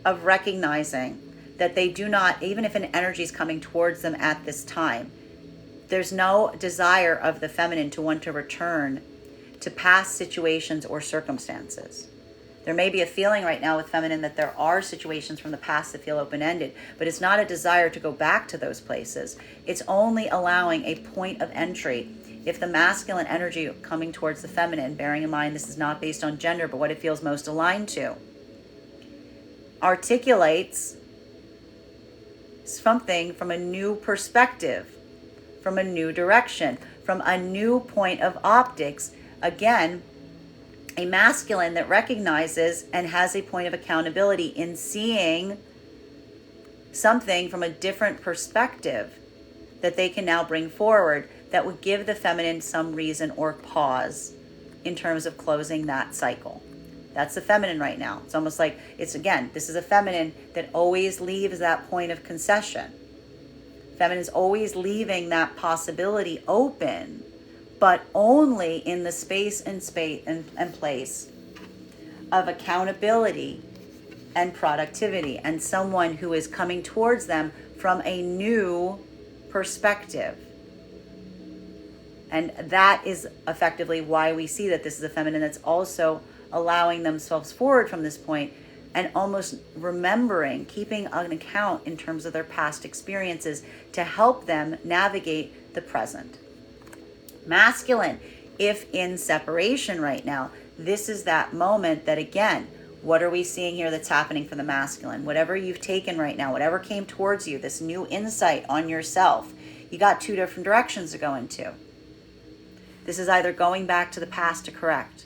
of recognizing that they do not, even if an energy is coming towards them at this time, there's no desire of the feminine to want to return to past situations or circumstances. There may be a feeling right now with feminine that there are situations from the past that feel open-ended, but it's not a desire to go back to those places. It's only allowing a point of entry. If the masculine energy coming towards the feminine, bearing in mind this is not based on gender, but what it feels most aligned to, articulates something from a new perspective, from a new direction, from a new point of optics. Again, a masculine that recognizes and has a point of accountability in seeing something from a different perspective that they can now bring forward that would give the feminine some reason or pause in terms of closing that cycle. That's the feminine right now. It's almost like this is a feminine that always leaves that point of concession. Feminine is always leaving that possibility open, but only in the space and place of accountability and productivity, and someone who is coming towards them from a new perspective. And that is effectively why we see that this is a feminine that's also allowing themselves forward from this point and almost remembering, keeping an account in terms of their past experiences to help them navigate the present. Masculine, if in separation right now, this is that moment that, again, what are we seeing here that's happening for the masculine? Whatever you've taken right now, whatever came towards you, this new insight on yourself, you got two different directions to go into. This is either going back to the past to correct.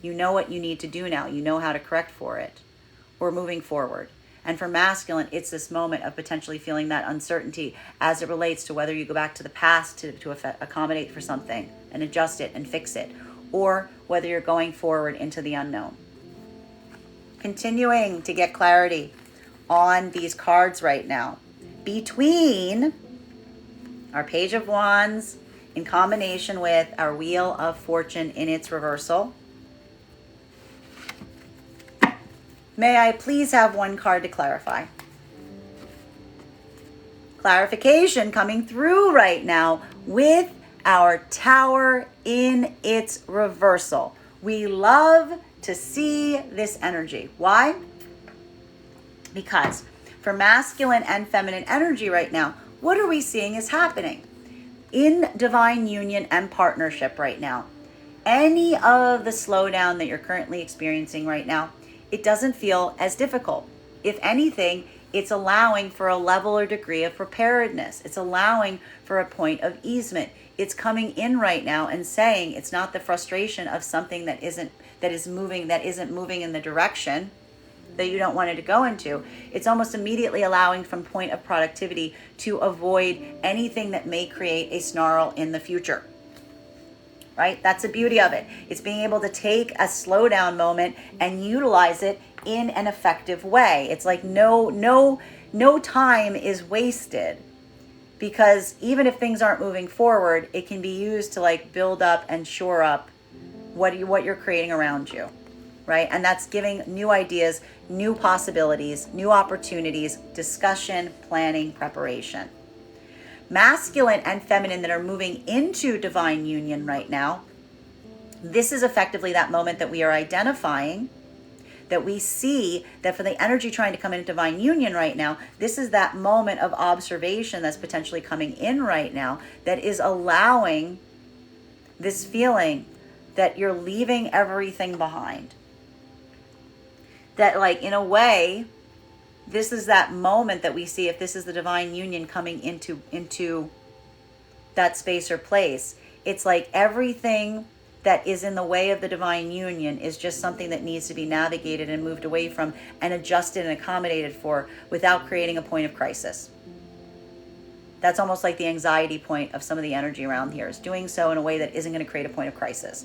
You know what you need to do now. You know how to correct for it. Or moving forward. And for masculine, it's this moment of potentially feeling that uncertainty as it relates to whether you go back to the past to accommodate for something and adjust it and fix it, or whether you're going forward into the unknown. Continuing to get clarity on these cards right now. Between our Page of Wands in combination with our Wheel of Fortune in its reversal. May I please have one card to clarify? Clarification coming through right now with our Tower in its reversal. We love to see this energy. Why? Because for masculine and feminine energy right now, what are we seeing is happening? In divine union and partnership right now, any of the slowdown that you're currently experiencing right now it doesn't feel as difficult. If anything, it's allowing for a level or degree of preparedness. It's allowing for a point of easement. It's coming in right now and saying it's not the frustration of something that isn't moving in the direction that you don't want it to go into. It's almost immediately allowing from point of productivity to avoid anything that may create a snarl in the future. Right? That's the beauty of it. It's being able to take a slowdown moment and utilize it in an effective way. It's like no time is wasted, because even if things aren't moving forward, it can be used to like build up and shore up what you're creating around you. Right? And that's giving new ideas, new possibilities, new opportunities, discussion, planning, preparation. Masculine and feminine that are moving into divine union right now, this is effectively that moment that we are identifying, that we see that for the energy trying to come into divine union right now, this is that moment of observation that's potentially coming in right now that is allowing this feeling that you're leaving everything behind. That like in a way, this is that moment that we see if this is the divine union coming into that space or place. It's like everything that is in the way of the divine union is just something that needs to be navigated and moved away from and adjusted and accommodated for without creating a point of crisis. That's almost like the anxiety point of some of the energy around here, is doing so in a way that isn't going to create a point of crisis.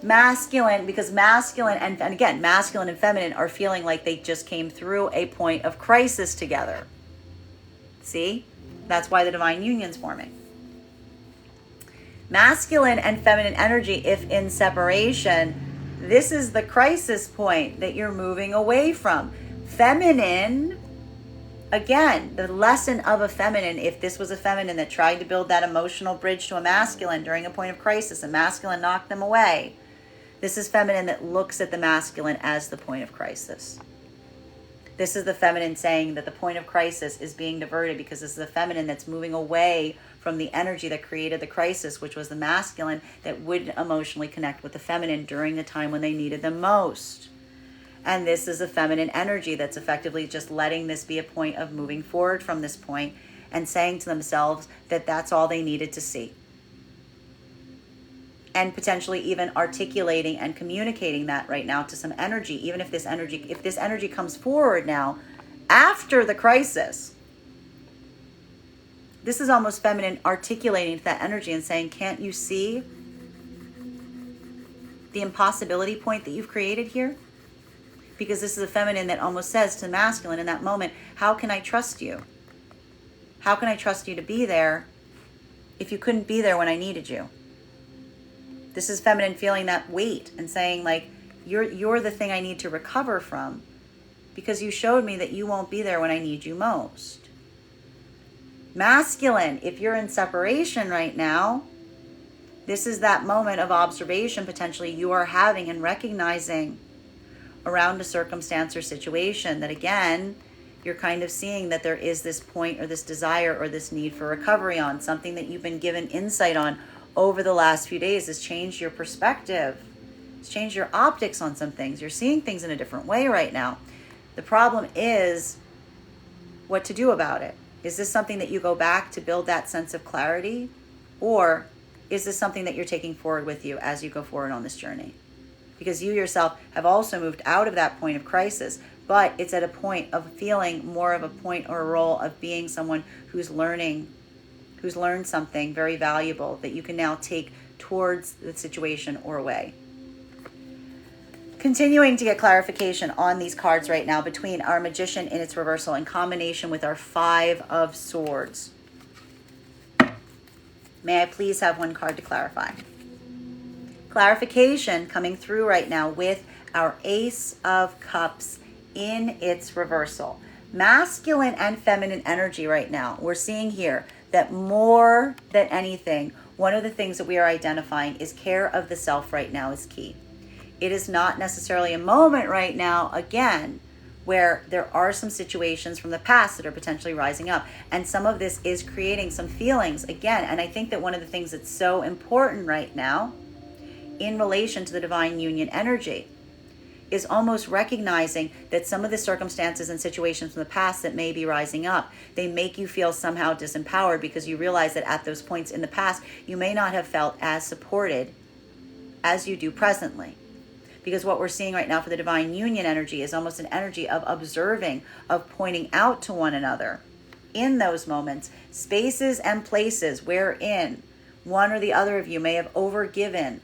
Masculine, because masculine and again, masculine and feminine are feeling like they just came through a point of crisis together. See? That's why the divine union's forming. Masculine and feminine energy, if in separation, this is the crisis point that you're moving away from. Feminine, again, the lesson of a feminine, if this was a feminine that tried to build that emotional bridge to a masculine during a point of crisis, a masculine knocked them away. This is feminine that looks at the masculine as the point of crisis. This is the feminine saying that the point of crisis is being diverted because this is the feminine that's moving away from the energy that created the crisis, which was the masculine that wouldn't emotionally connect with the feminine during the time when they needed them most. And this is a feminine energy that's effectively just letting this be a point of moving forward from this point and saying to themselves that that's all they needed to see. And potentially even articulating and communicating that right now to some energy, even if this energy comes forward now after the crisis. This is almost feminine articulating to that energy and saying, can't you see the impossibility point that you've created here? Because this is a feminine that almost says to the masculine in that moment, how can I trust you? How can I trust you to be there if you couldn't be there when I needed you? This is feminine feeling that weight and saying like, you're the thing I need to recover from because you showed me that you won't be there when I need you most. Masculine, if you're in separation right now, this is that moment of observation potentially you are having and recognizing around a circumstance or situation that again, you're kind of seeing that there is this point or this desire or this need for recovery on, something that you've been given insight on over the last few days has changed your perspective. It's changed your optics on some things. You're seeing things in a different way right now. The problem is what to do about it. Is this something that you go back to build that sense of clarity? Or is this something that you're taking forward with you as you go forward on this journey? Because you yourself have also moved out of that point of crisis, but it's at a point of feeling more of a point or a role of being someone who's learned something very valuable that you can now take towards the situation or away. Continuing to get clarification on these cards right now between our Magician in its reversal in combination with our Five of Swords. May I please have one card to clarify? Clarification coming through right now with our Ace of Cups in its reversal. Masculine and feminine energy right now. We're seeing here that more than anything, one of the things that we are identifying is care of the self right now is key. It is not necessarily a moment right now, again, where there are some situations from the past that are potentially rising up. And some of this is creating some feelings again. And I think that one of the things that's so important right now in relation to the divine union energy is almost recognizing that some of the circumstances and situations from the past that may be rising up, they make you feel somehow disempowered because you realize that at those points in the past, you may not have felt as supported as you do presently. Because what we're seeing right now for the divine union energy is almost an energy of observing, of pointing out to one another in those moments, spaces and places wherein one or the other of you may have overgiven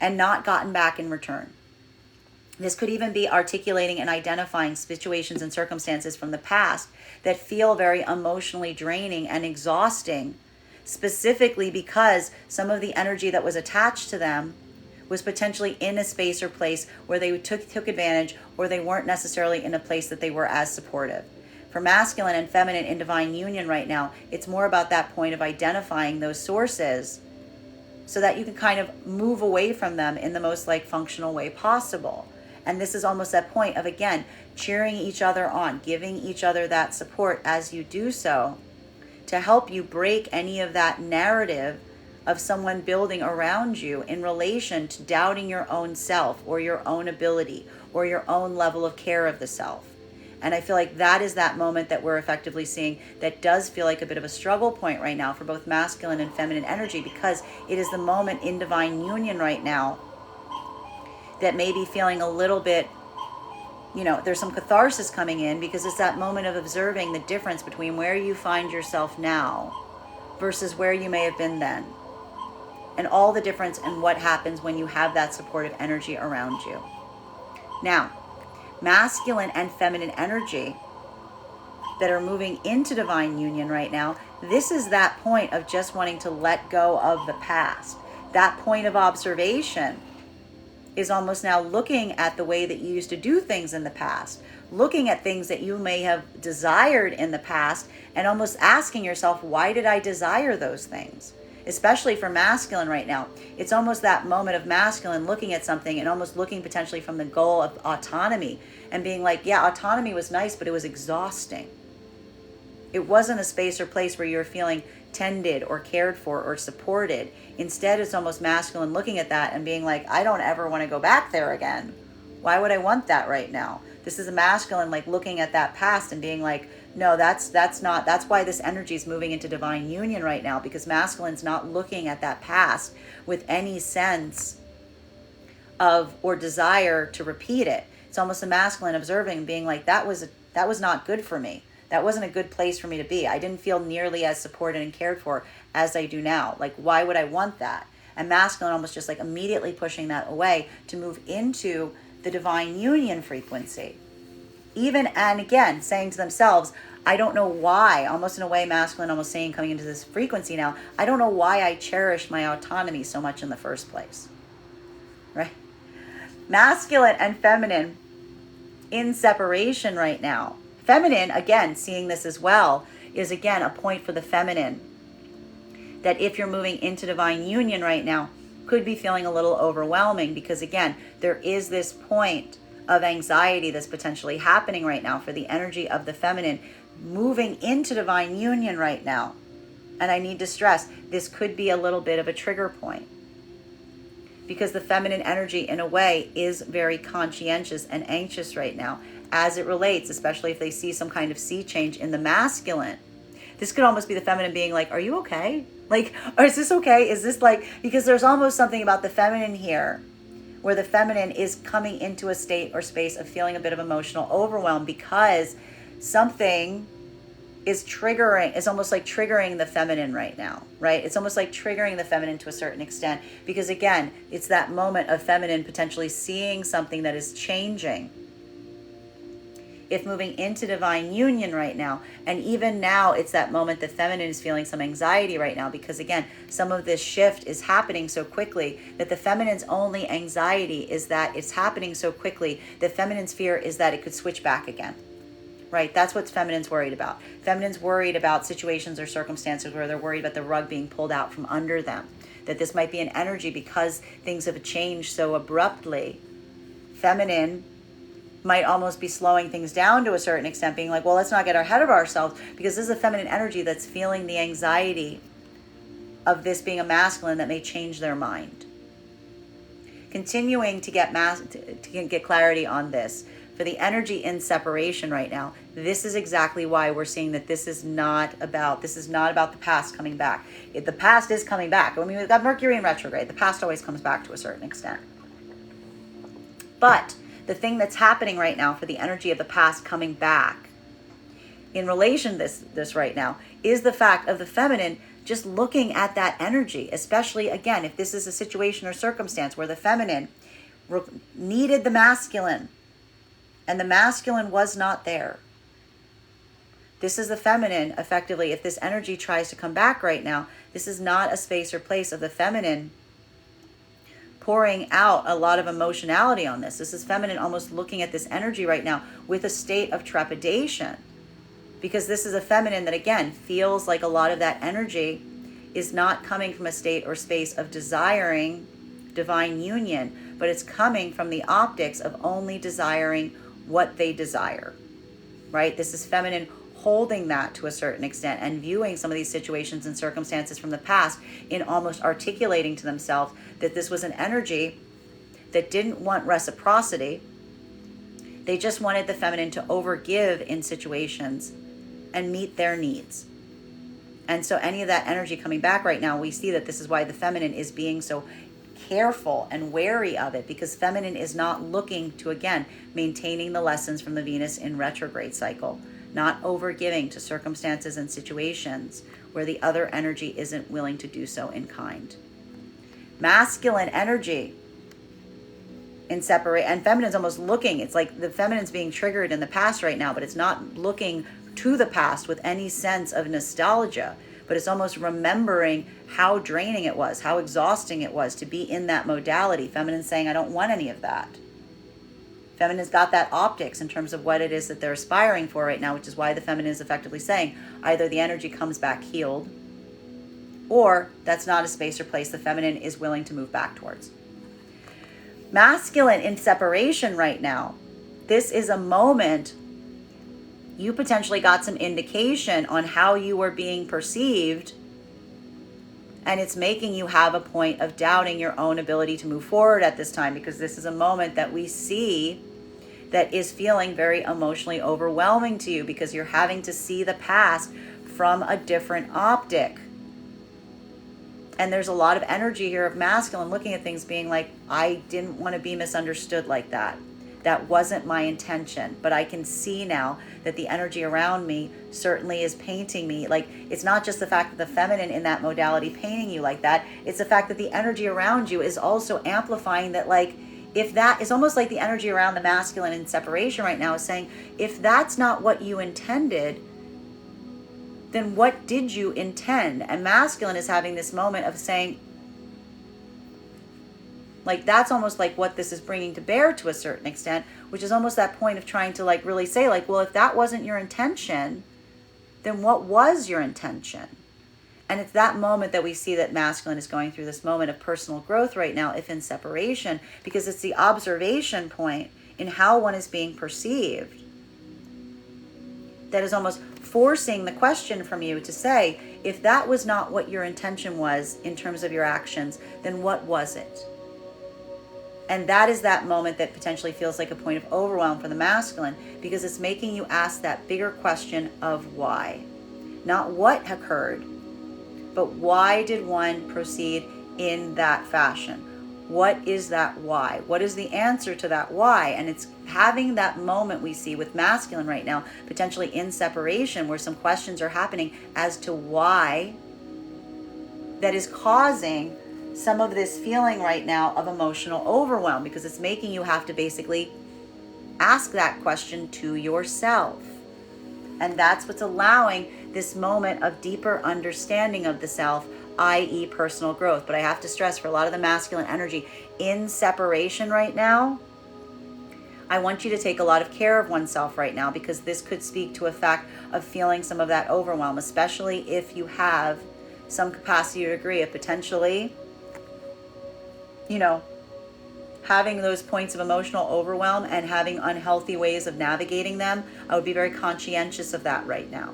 and not gotten back in return. This could even be articulating and identifying situations and circumstances from the past that feel very emotionally draining and exhausting, specifically because some of the energy that was attached to them was potentially in a space or place where they took advantage, or they weren't necessarily in a place that they were as supportive. For masculine and feminine in divine union right now, it's more about that point of identifying those sources so that you can kind of move away from them in the most functional way possible. And this is almost that point of, again, cheering each other on, giving each other that support as you do so, to help you break any of that narrative of someone building around you in relation to doubting your own self or your own ability or your own level of care of the self. And I feel like that is that moment that we're effectively seeing that does feel like a bit of a struggle point right now for both masculine and feminine energy, because it is the moment in divine union right now that may be feeling a little bit, there's some catharsis coming in, because it's that moment of observing the difference between where you find yourself now versus where you may have been then. And all the difference in what happens when you have that supportive energy around you. Now, masculine and feminine energy that are moving into divine union right now, this is that point of just wanting to let go of the past. That point of observation is almost now looking at the way that you used to do things in the past, looking at things that you may have desired in the past, and almost asking yourself, why did I desire those things? Especially for masculine right now, it's almost that moment of masculine looking at something and almost looking potentially from the goal of autonomy and being like, yeah, autonomy was nice, but it was exhausting. It wasn't a space or place where you're feeling tended or cared for or supported. Instead, it's almost masculine looking at that and being like, I don't ever want to go back there again. Why would I want that right now? This is a masculine looking at that past and being like, no, that's why this energy is moving into divine union right now, because masculine's not looking at that past with any sense of or desire to repeat it. It's almost a masculine observing, being like, that was not good for me. That wasn't a good place for me to be. I didn't feel nearly as supported and cared for as I do now. Why would I want that? And masculine almost just immediately pushing that away to move into the divine union frequency. Even, and again, saying to themselves, I don't know why, almost in a way masculine almost saying, coming into this frequency now, I don't know why I cherished my autonomy so much in the first place. Right? Masculine and feminine in separation right now. Feminine, again, seeing this as well, is again a point for the feminine that if you're moving into divine union right now, could be feeling a little overwhelming, because again, there is this point of anxiety that's potentially happening right now for the energy of the feminine moving into divine union right now. And I need to stress, this could be a little bit of a trigger point, because the feminine energy in a way is very conscientious and anxious right now as it relates, especially if they see some kind of sea change in the masculine. This could almost be the feminine being like, are you okay? Or is this okay? Is this because there's almost something about the feminine here where the feminine is coming into a state or space of feeling a bit of emotional overwhelm, because something is triggering, it's almost like triggering the feminine right now, right? It's almost like triggering the feminine to a certain extent, because again, it's that moment of feminine potentially seeing something that is changing. If moving into divine union right now, and even now, it's that moment the feminine is feeling some anxiety right now, because again, some of this shift is happening so quickly that the feminine's only anxiety is that it's happening so quickly. The feminine's fear is that it could switch back again, right? That's what feminine's worried about. Feminine's worried about situations or circumstances where they're worried about the rug being pulled out from under them, that this might be an energy because things have changed so abruptly. Feminine might almost be slowing things down to a certain extent, being like, well, let's not get ahead of ourselves, because this is a feminine energy that's feeling the anxiety of this being a masculine that may change their mind. Continuing to get to get clarity on this. For the energy in separation right now, this is exactly why we're seeing that this is not about the past coming back. The past is coming back. I mean, we've got Mercury in retrograde. The past always comes back to a certain extent. But the thing that's happening right now for the energy of the past coming back in relation to this right now is the fact of the feminine just looking at that energy, especially, again, if this is a situation or circumstance where the feminine needed the masculine and the masculine was not there. This is the feminine, effectively, if this energy tries to come back right now, this is not a space or place of the feminine pouring out a lot of emotionality on this. This is feminine almost looking at this energy right now with a state of trepidation. Because this is a feminine that, again, feels like a lot of that energy is not coming from a state or space of desiring divine union, but it's coming from the optics of only desiring what they desire, right? This is feminine holding that to a certain extent and viewing some of these situations and circumstances from the past in almost articulating to themselves that this was an energy that didn't want reciprocity. They just wanted the feminine to overgive in situations and meet their needs. And so any of that energy coming back right now, we see that this is why the feminine is being so careful and wary of it, because feminine is not looking to, again, maintaining the lessons from the Venus in retrograde cycle, not overgiving to circumstances and situations where the other energy isn't willing to do so in kind. Masculine energy in separate, and feminine's almost looking, it's like the feminine's being triggered in the past right now, but it's not looking to the past with any sense of nostalgia, but it's almost remembering how draining it was, how exhausting it was to be in that modality. Feminine's saying, I don't want any of that. Feminine's got that optics in terms of what it is that they're aspiring for right now, which is why the feminine is effectively saying either the energy comes back healed, or that's not a space or place the feminine is willing to move back towards. Masculine in separation right now, this is a moment you potentially got some indication on how you were being perceived, and it's making you have a point of doubting your own ability to move forward at this time, because this is a moment that we see that is feeling very emotionally overwhelming to you, because you're having to see the past from a different optic. And there's a lot of energy here of masculine looking at things being like, I didn't want to be misunderstood like that. That wasn't my intention. But I can see now that the energy around me certainly is painting me. Like, it's not just the fact that the feminine in that modality painting you like that. It's the fact that the energy around you is also amplifying that. Like, if that is almost like the energy around the masculine in separation right now is saying, if that's not what you intended, then what did you intend? And masculine is having this moment of saying, like, that's almost like what this is bringing to bear to a certain extent, which is almost that point of trying to like really say like, well, if that wasn't your intention, then what was your intention? And it's that moment that we see that masculine is going through this moment of personal growth right now, if in separation, because it's the observation point in how one is being perceived that is almost forcing the question from you to say, if that was not what your intention was in terms of your actions, then what was it? And that is that moment that potentially feels like a point of overwhelm for the masculine, because it's making you ask that bigger question of why. Not what occurred, but why did one proceed in that fashion? What is that why? What is the answer to that why? And it's having that moment we see with masculine right now, potentially in separation, where some questions are happening as to why, that is causing some of this feeling right now of emotional overwhelm, because it's making you have to basically ask that question to yourself. And that's what's allowing this moment of deeper understanding of the self, i.e. personal growth. But I have to stress, for a lot of the masculine energy in separation right now, I want you to take a lot of care of oneself right now, because this could speak to a fact of feeling some of that overwhelm, especially if you have some capacity or degree of potentially, having those points of emotional overwhelm and having unhealthy ways of navigating them. I would be very conscientious of that right now.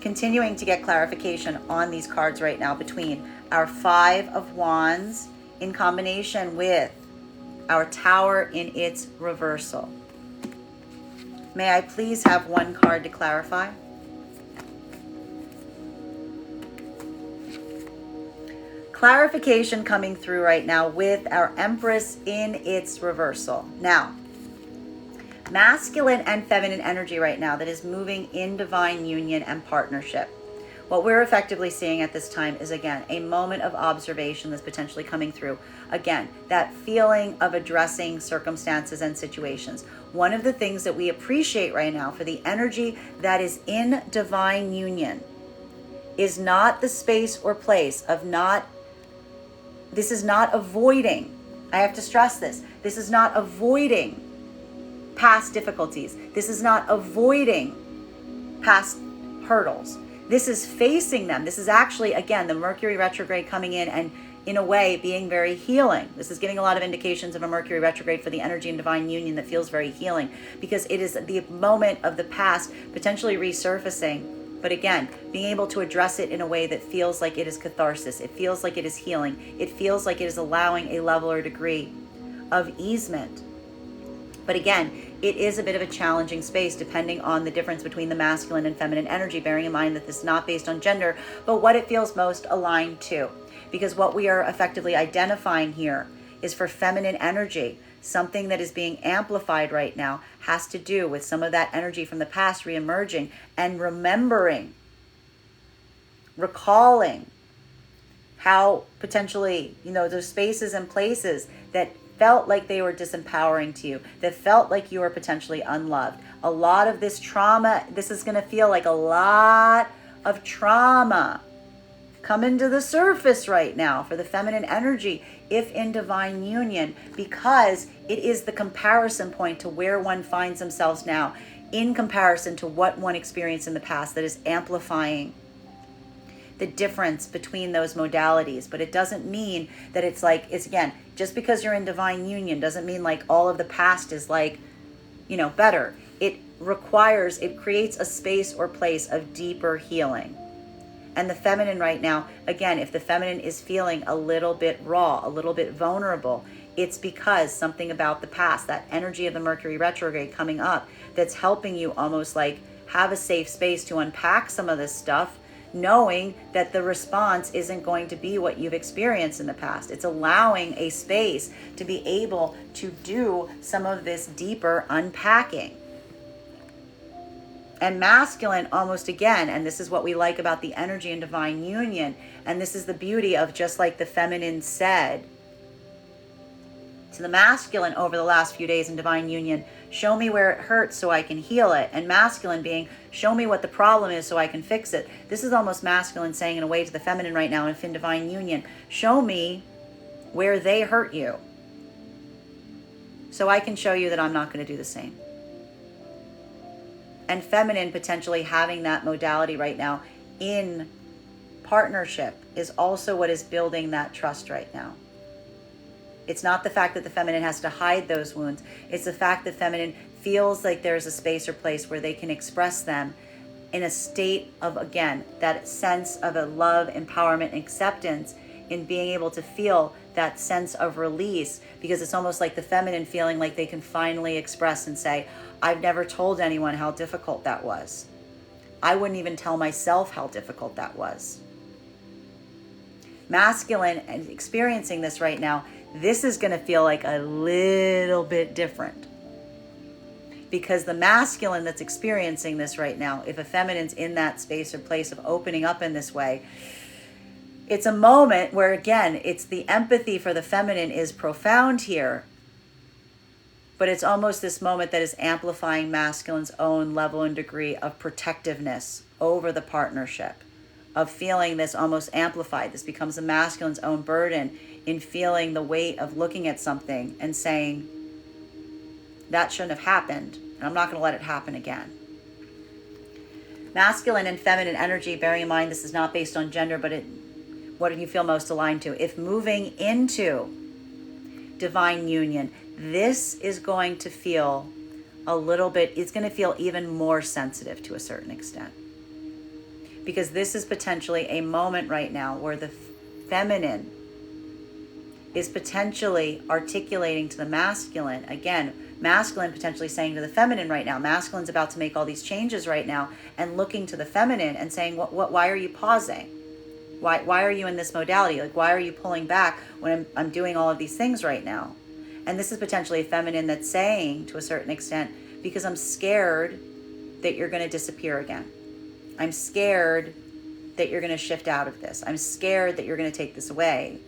Continuing to get clarification on these cards right now between our 5 of Wands in combination with our Tower in its reversal. May I please have one card to clarify? Clarification coming through right now with our Empress in its reversal. Now, masculine and feminine energy right now that is moving in divine union and partnership. What we're effectively seeing at this time is, again, a moment of observation that's potentially coming through. Again, that feeling of addressing circumstances and situations. One of the things that we appreciate right now for the energy that is in divine union is not the space or place of this is not avoiding. I have to stress this. This is not avoiding past difficulties. This is not avoiding past hurdles. This is facing them. This is actually, again, the Mercury retrograde coming in and in a way being very healing. This is giving a lot of indications of a Mercury retrograde for the energy in divine union that feels very healing, because it is the moment of the past potentially resurfacing. But again, being able to address it in a way that feels like it is catharsis. It feels like it is healing. It feels like it is allowing a level or degree of easement. But again, it is a bit of a challenging space depending on the difference between the masculine and feminine energy, bearing in mind that this is not based on gender, but what it feels most aligned to. Because what we are effectively identifying here is for feminine energy, something that is being amplified right now has to do with some of that energy from the past reemerging and remembering, recalling how potentially, those spaces and places that felt like they were disempowering to you, that felt like you were potentially unloved. A lot of this trauma, this is going to feel like a lot of trauma coming to the surface right now for the feminine energy, if in divine union, because it is the comparison point to where one finds themselves now in comparison to what one experienced in the past that is amplifying the difference between those modalities. But it doesn't mean that it's again, just because you're in divine union doesn't mean like all of the past is better. It creates a space or place of deeper healing. And the feminine right now, again, if the feminine is feeling a little bit raw, a little bit vulnerable, it's because something about the past, that energy of the Mercury retrograde coming up, that's helping you almost like have a safe space to unpack some of this stuff, knowing that the response isn't going to be what you've experienced in the past. It's allowing a space to be able to do some of this deeper unpacking. And masculine almost again, and this is what we like about the energy in divine union, and this is the beauty of just like the feminine said to the masculine over the last few days in divine union, show me where it hurts so I can heal it. And masculine being, show me what the problem is so I can fix it. This is almost masculine saying in a way to the feminine right now in divine union, show me where they hurt you so I can show you that I'm not going to do the same. And feminine potentially having that modality right now in partnership is also what is building that trust right now. It's not the fact that the feminine has to hide those wounds. It's the fact that feminine feels like there's a space or place where they can express them in a state of, again, that sense of a love, empowerment, and acceptance, in being able to feel that sense of release, because it's almost like the feminine feeling like they can finally express and say, I've never told anyone how difficult that was. I wouldn't even tell myself how difficult that was. Masculine and experiencing this right now, this is going to feel like a little bit different. Because the masculine that's experiencing this right now, if a feminine's in that space or place of opening up in this way, it's a moment where, again, it's the empathy for the feminine is profound here. But it's almost this moment that is amplifying masculine's own level and degree of protectiveness over the partnership, of feeling this almost amplified. This becomes a masculine's own burden in feeling the weight of looking at something and saying, that shouldn't have happened, and I'm not going to let it happen again. Masculine and feminine energy, bearing in mind this is not based on gender, but what do you feel most aligned to? If moving into divine union, this is going to feel a little bit, it's going to feel even more sensitive to a certain extent. Because this is potentially a moment right now where the feminine is potentially articulating to the masculine. Again, masculine potentially saying to the feminine right now. Masculine's about to make all these changes right now and looking to the feminine and saying, why are you pausing? Why are you in this modality? Like, why are you pulling back when I'm doing all of these things right now? And this is potentially a feminine that's saying, to a certain extent, because I'm scared that you're going to disappear again. I'm scared that you're going to shift out of this. I'm scared that you're going to take this away.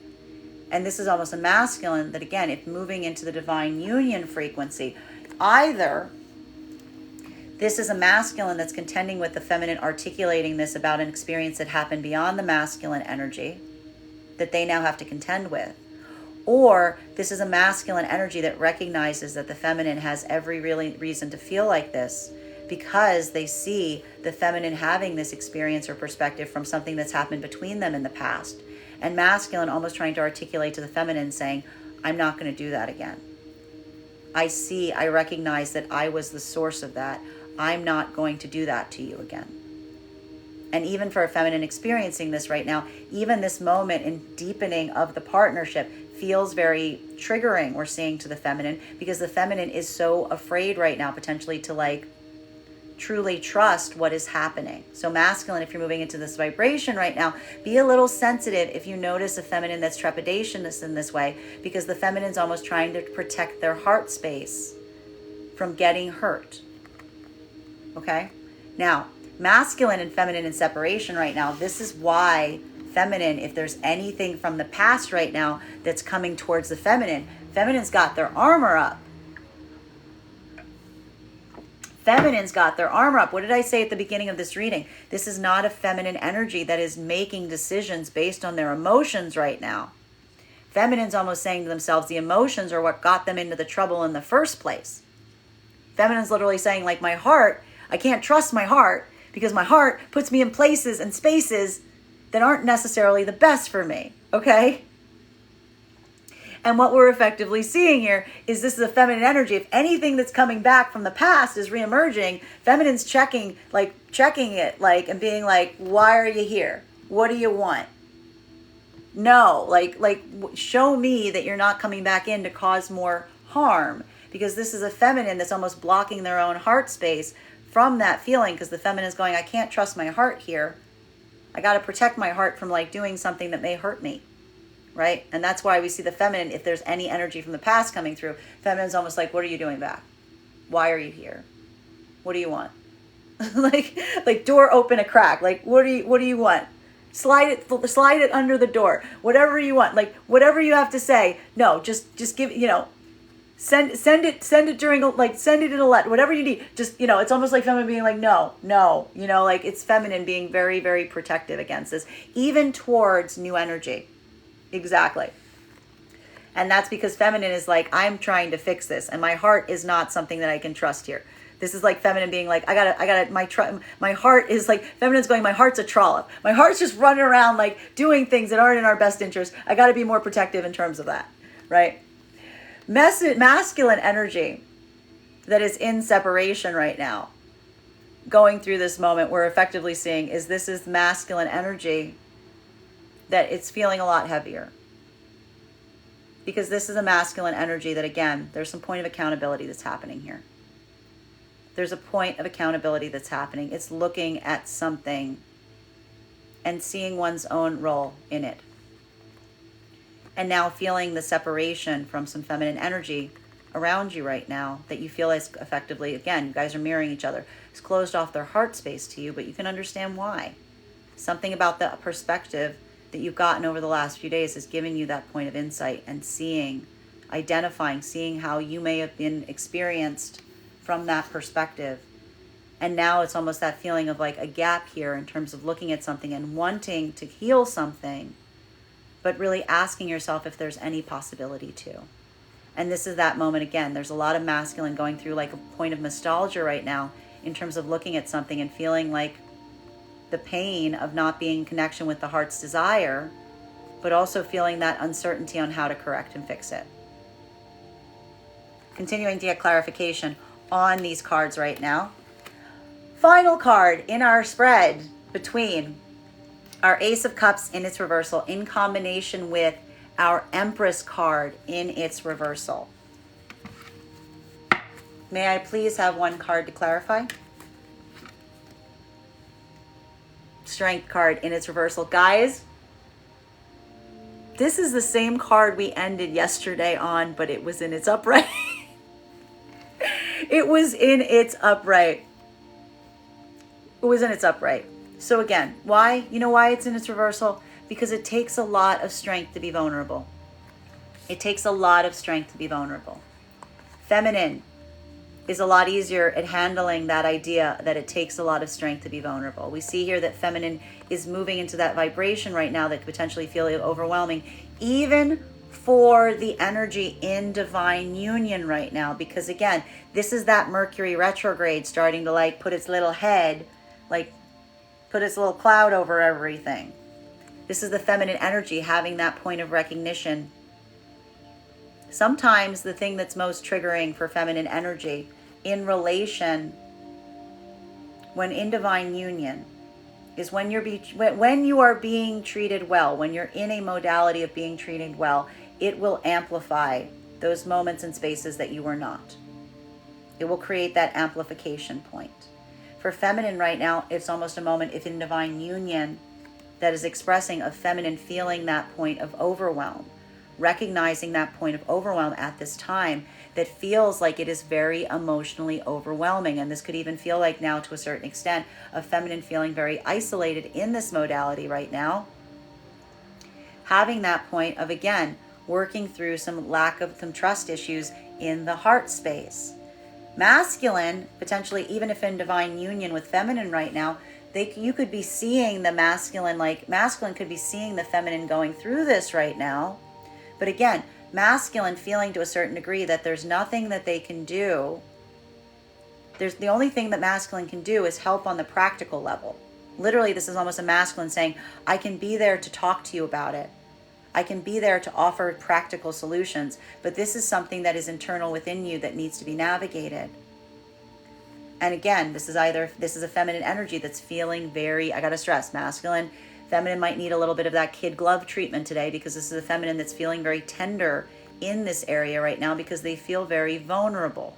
And this is almost a masculine that, again, if moving into the divine union frequency, either this is a masculine that's contending with the feminine, articulating this about an experience that happened beyond the masculine energy that they now have to contend with. Or this is a masculine energy that recognizes that the feminine has every really reason to feel like this because they see the feminine having this experience or perspective from something that's happened between them in the past. And masculine almost trying to articulate to the feminine saying, I'm not going to do that again. I recognize that I was the source of that. I'm not going to do that to you again. And even for a feminine experiencing this right now, even this moment in deepening of the partnership feels very triggering, we're seeing, to the feminine, because the feminine is so afraid right now potentially to truly trust what is happening. So masculine, if you're moving into this vibration right now, be a little sensitive if you notice a feminine that's trepidatious in this way, because the feminine's almost trying to protect their heart space from getting hurt. Okay? Now, masculine and feminine in separation right now, this is why feminine, if there's anything from the past right now that's coming towards the feminine's got their armor up. Feminine's got their armor up. What did I say at the beginning of this reading? This is not a feminine energy that is making decisions based on their emotions right now. Feminine's almost saying to themselves, the emotions are what got them into the trouble in the first place. Feminine's literally saying, my heart, I can't trust my heart because my heart puts me in places and spaces that aren't necessarily the best for me, okay? And what we're effectively seeing here is this is a feminine energy. If anything that's coming back from the past is reemerging, feminine's checking it, and being like, why are you here? What do you want? No, show me that you're not coming back in to cause more harm, because this is a feminine that's almost blocking their own heart space from that feeling, because the feminine's going, I can't trust my heart here. I got to protect my heart from doing something that may hurt me. Right? And that's why we see the feminine, if there's any energy from the past coming through, feminine's almost like, what are you doing back? Why are you here? What do you want? like door open a crack. What do you want? Slide it under the door. Whatever you want. Whatever you have to say. No, just give, send it during, send it in a letter, whatever you need. Just, it's almost like feminine being like, no, it's feminine being very, very protective against this, even towards new energy. Exactly. And that's because feminine is like, I'm trying to fix this, and my heart is not something that I can trust here. This is like feminine being like, my heart is like, feminine's going, my heart's a trollop. My heart's just running around doing things that aren't in our best interest. I got to be more protective in terms of that, right? Masculine energy that is in separation right now, going through this moment, we're effectively seeing this is masculine energy that it's feeling a lot heavier. Because this is a masculine energy that, again, there's some point of accountability that's happening here. There's a point of accountability that's happening. It's looking at something and seeing one's own role in it. And now feeling the separation from some feminine energy around you right now that you feel is effectively, again, you guys are mirroring each other. It's closed off their heart space to you, but you can understand why. Something about the perspective that you've gotten over the last few days is giving you that point of insight and seeing how you may have been experienced from that perspective. And now it's almost that feeling of a gap here in terms of looking at something and wanting to heal something, but really asking yourself if there's any possibility to. And this is that moment again. There's a lot of masculine going through a point of nostalgia right now in terms of looking at something and feeling the pain of not being in connection with the heart's desire, but also feeling that uncertainty on how to correct and fix it. Continuing to get clarification on these cards right now. Final card in our spread between our Ace of Cups in its reversal in combination with our Empress card in its reversal. May I please have one card to clarify? Strength card in its reversal. Guys, this is the same card we ended yesterday on, but it was in its upright. It was in its upright. It was in its upright. So again, why? You know why it's in its reversal? Because it takes a lot of strength to be vulnerable. It takes a lot of strength to be vulnerable. Feminine is a lot easier at handling that idea that it takes a lot of strength to be vulnerable. We see here that feminine is moving into that vibration right now that could potentially feel overwhelming, even for the energy in divine union right now. Because again, this is that Mercury retrograde starting to like put its little head, like put its little cloud over everything. This is the feminine energy having that point of recognition. Sometimes the thing that's most triggering for feminine energy in relation, when in divine union, is when you are being treated well, when you're in a modality of being treated well, it will amplify those moments and spaces that you were not. It will create that amplification point. For feminine right now, it's almost a moment, if in divine union, that is expressing a feminine feeling that point of overwhelm, recognizing that point of overwhelm at this time that feels like it is very emotionally overwhelming. And this could even feel like now, to a certain extent, a feminine feeling very isolated in this modality right now. Having that point of, again, working through some lack of some trust issues in the heart space. Masculine, potentially, even if in divine union with feminine right now, you could be seeing the masculine, like masculine could be seeing the feminine going through this right now. But again, masculine feeling to a certain degree that there's nothing that they can do. The only thing that masculine can do is help on the practical level. Literally, this is almost a masculine saying, I can be there to talk to you about it. I can be there to offer practical solutions, but this is something that is internal within you that needs to be navigated. And again, this is a feminine energy that's feeling very, I gotta stress, masculine. Feminine might need a little bit of that kid glove treatment today, because this is a feminine that's feeling very tender in this area right now because they feel very vulnerable.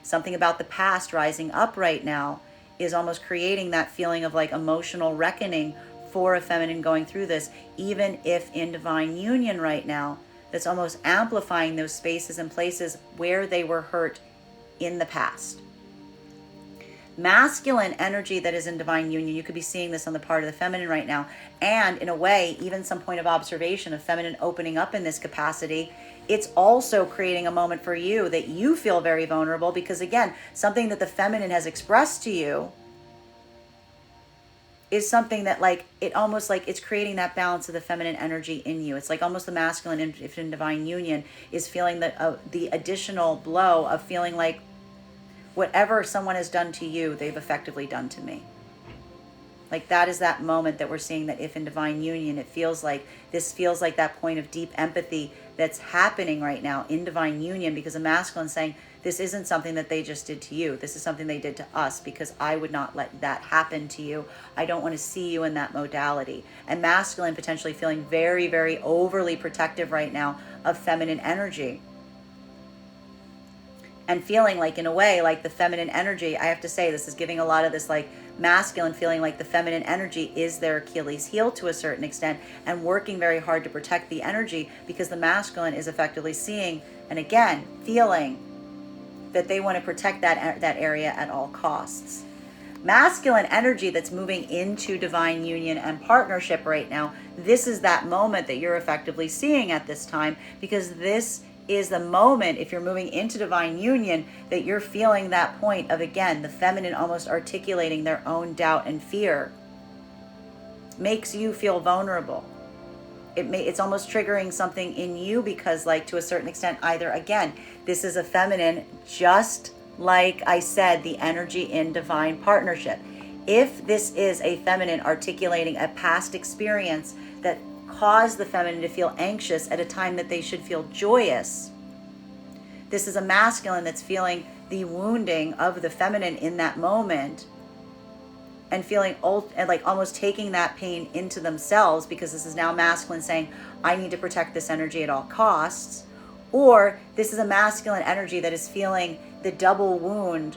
Something about the past rising up right now is almost creating that feeling of like emotional reckoning for a feminine going through this, even if in divine union right now, that's almost amplifying those spaces and places where they were hurt in the past. Masculine energy that is in divine union, you could be seeing this on the part of the feminine right now, and in a way, even some point of observation of feminine opening up in this capacity. It's also creating a moment for you that you feel very vulnerable, because again, something that the feminine has expressed to you is something that like, it almost like it's creating that balance of the feminine energy in you. It's like almost the masculine, if in divine union, is feeling the additional blow of feeling like whatever someone has done to you, they've effectively done to me. Like that is that moment that we're seeing, that if in divine union, it feels like that point of deep empathy that's happening right now in divine union, because a masculine saying, this isn't something that they just did to you. This is something they did to us, because I would not let that happen to you. I don't want to see you in that modality. And masculine potentially feeling very, very overly protective right now of feminine energy. And feeling like, in a way, like the feminine energy, I have to say, this is giving a lot of this like masculine feeling like the feminine energy is their Achilles heel to a certain extent, and working very hard to protect the energy, because the masculine is effectively seeing, and again, feeling that they want to protect that area at all costs. Masculine energy that's moving into divine union and partnership right now, this is that moment that you're effectively seeing at this time, because this is the moment, if you're moving into divine union, that you're feeling that point of, again, the feminine almost articulating their own doubt and fear. Makes you feel vulnerable. It's almost triggering something in you, because like, to a certain extent, either, again, this is a feminine, just like I said, the energy in divine partnership. If this is a feminine articulating a past experience that caused the feminine to feel anxious at a time that they should feel joyous, this is a masculine that's feeling the wounding of the feminine in that moment, and feeling and like almost taking that pain into themselves, because this is now masculine saying, I need to protect this energy at all costs. Or this is a masculine energy that is feeling the double wound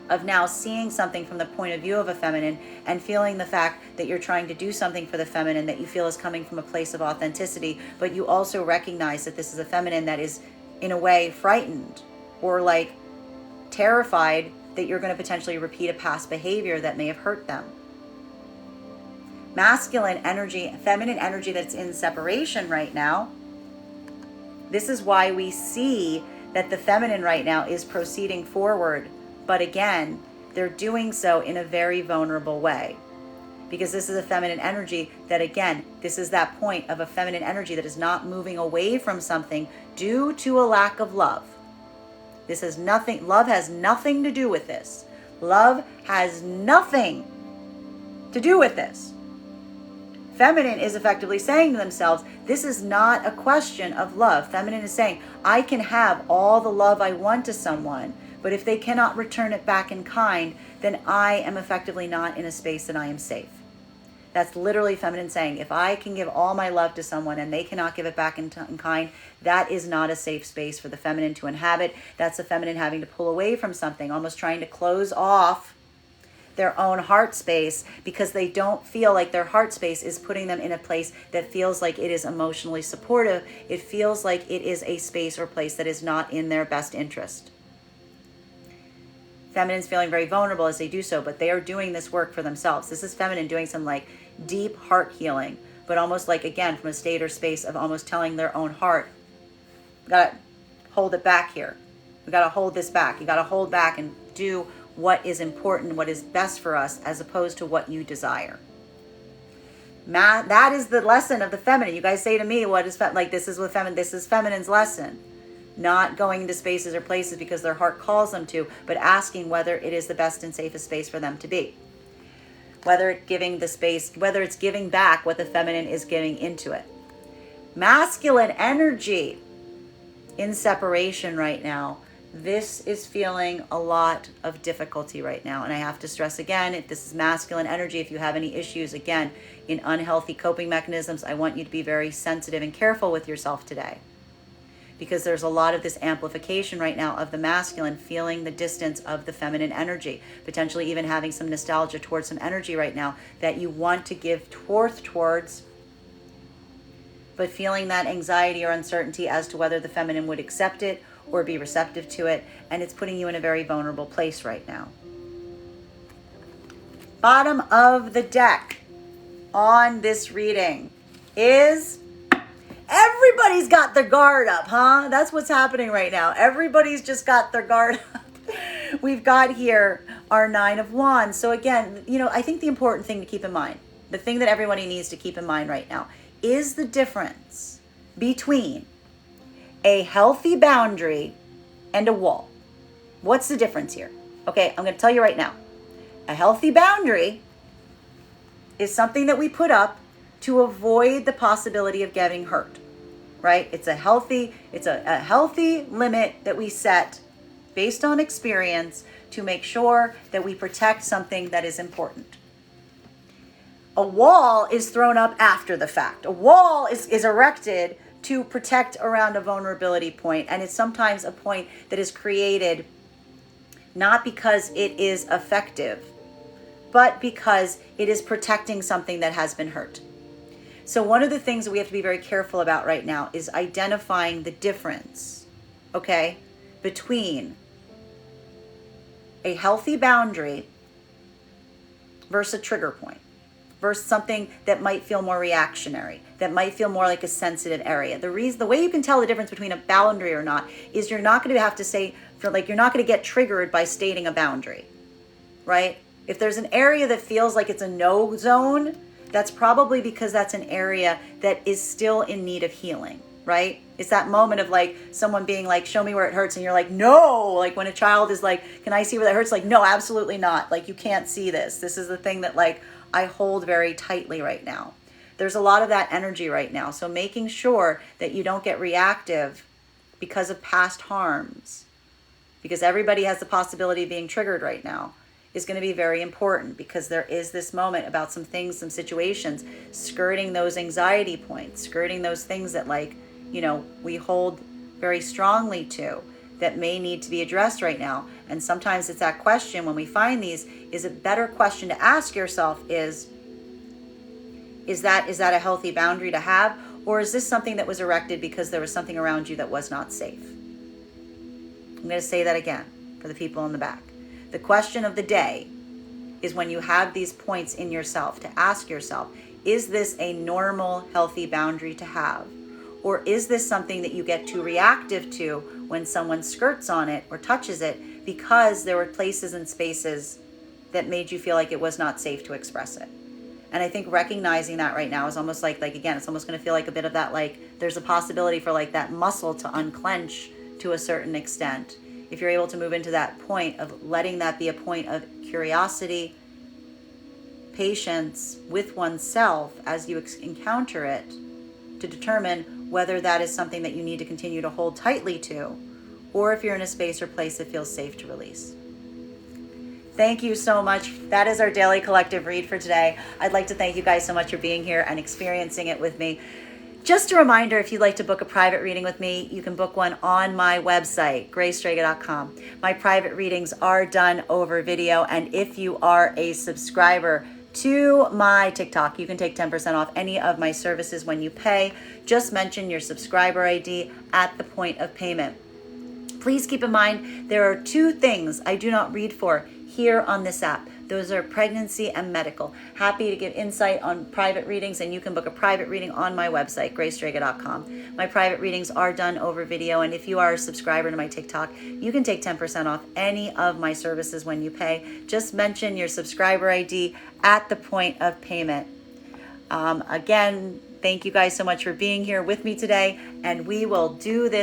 of now seeing something from the point of view of a feminine and feeling the fact that you're trying to do something for the feminine that you feel is coming from a place of authenticity, but you also recognize that this is a feminine that is in a way frightened or like terrified that you're going to potentially repeat a past behavior that may have hurt them. Masculine energy, feminine energy that's in separation right now. This is why we see that the feminine right now is proceeding forward. But again, they're doing so in a very vulnerable way, because this is a feminine energy that, again, this is that point of a feminine energy that is not moving away from something due to a lack of love. This has nothing, love has nothing to do with this. Love has nothing to do with this. Feminine is effectively saying to themselves, this is not a question of love. Feminine is saying, I can have all the love I want to someone, but if they cannot return it back in kind, then I am effectively not in a space that I am safe. That's literally feminine saying, if I can give all my love to someone and they cannot give it back in kind, that is not a safe space for the feminine to inhabit. That's the feminine having to pull away from something, almost trying to close off their own heart space, because they don't feel like their heart space is putting them in a place that feels like it is emotionally supportive. It feels like it is a space or place that is not in their best interest. Feminine's feeling very vulnerable as they do so, but they are doing this work for themselves. This is feminine doing some like deep heart healing, but almost like, again, from a state or space of almost telling their own heart, we gotta hold it back here. We gotta hold this back. You gotta hold back and do what is important, what is best for us, as opposed to what you desire. That is the lesson of the feminine. You guys say to me, what is like, this is what this is feminine's lesson. Not going into spaces or places because their heart calls them to, but asking whether it is the best and safest space for them to be. Whether it's giving the space, whether it's giving back what the feminine is giving into it. Masculine energy in separation right now. This is feeling a lot of difficulty right now. And I have to stress again, if this is masculine energy, if you have any issues, again, in unhealthy coping mechanisms, I want you to be very sensitive and careful with yourself today. Because there's a lot of this amplification right now of the masculine feeling the distance of the feminine energy, potentially even having some nostalgia towards some energy right now that you want to give towards, but feeling that anxiety or uncertainty as to whether the feminine would accept it or be receptive to it, and it's putting you in a very vulnerable place right now. Bottom of the deck on this reading is everybody's got their guard up, huh? That's what's happening right now. Everybody's just got their guard up. We've got here our 9 of Wands. So again, I think the important thing to keep in mind, the thing that everybody needs to keep in mind right now, is the difference between a healthy boundary and a wall. What's the difference here? Okay, I'm going to tell you right now. A healthy boundary is something that we put up to avoid the possibility of getting hurt, right? It's a healthy limit that we set based on experience to make sure that we protect something that is important. A wall is thrown up after the fact. A wall is erected to protect around a vulnerability point, and it's sometimes a point that is created not because it is effective, but because it is protecting something that has been hurt. So one of the things that we have to be very careful about right now is identifying the difference, okay, between a healthy boundary versus a trigger point, versus something that might feel more reactionary, that might feel more like a sensitive area. The way you can tell the difference between a boundary or not is you're not going to have to say, you're not going to get triggered by stating a boundary, right? If there's an area that feels like it's a no zone, that's probably because that's an area that is still in need of healing, right? It's that moment of like someone being like, show me where it hurts. And you're like, no, like when a child is like, can I see where that hurts? Like, no, absolutely not. Like, you can't see this. This is the thing that like I hold very tightly right now. There's a lot of that energy right now. So making sure that you don't get reactive because of past harms, because everybody has the possibility of being triggered right now, is going to be very important, because there is this moment about some things, some situations, skirting those anxiety points, skirting those things that, like, you know, we hold very strongly to, that may need to be addressed right now. And sometimes it's that question when we find these, is a better question to ask yourself is that a healthy boundary to have? Or is this something that was erected because there was something around you that was not safe? I'm going to say that again for the people in the back. The question of the day is, when you have these points in yourself, to ask yourself, is this a normal, healthy boundary to have? Or is this something that you get too reactive to when someone skirts on it or touches it, because there were places and spaces that made you feel like it was not safe to express it? And I think recognizing that right now is almost like again, it's almost going to feel like a bit of that, like there's a possibility for like that muscle to unclench to a certain extent. If you're able to move into that point of letting that be a point of curiosity, patience with oneself as you encounter it, to determine whether that is something that you need to continue to hold tightly to, or if you're in a space or place that feels safe to release. Thank you so much. That is our daily collective read for today. I'd like to thank you guys so much for being here and experiencing it with me. Just a reminder, if you'd like to book a private reading with me, you can book one on my website, Strega.com. My private readings are done over video, and if you are a subscriber to my TikTok, you can take 10% off any of my services when you pay. Just mention your subscriber ID at the point of payment. Please keep in mind, there are two things I do not read for here on this app. Those are pregnancy and medical. Happy to give insight on private readings, and you can book a private reading on my website, Strega.com. My private readings are done over video, and if you are a subscriber to my TikTok, you can take 10% off any of my services when you pay. Just mention your subscriber ID at the point of payment. Again, thank you guys so much for being here with me today, and we will do this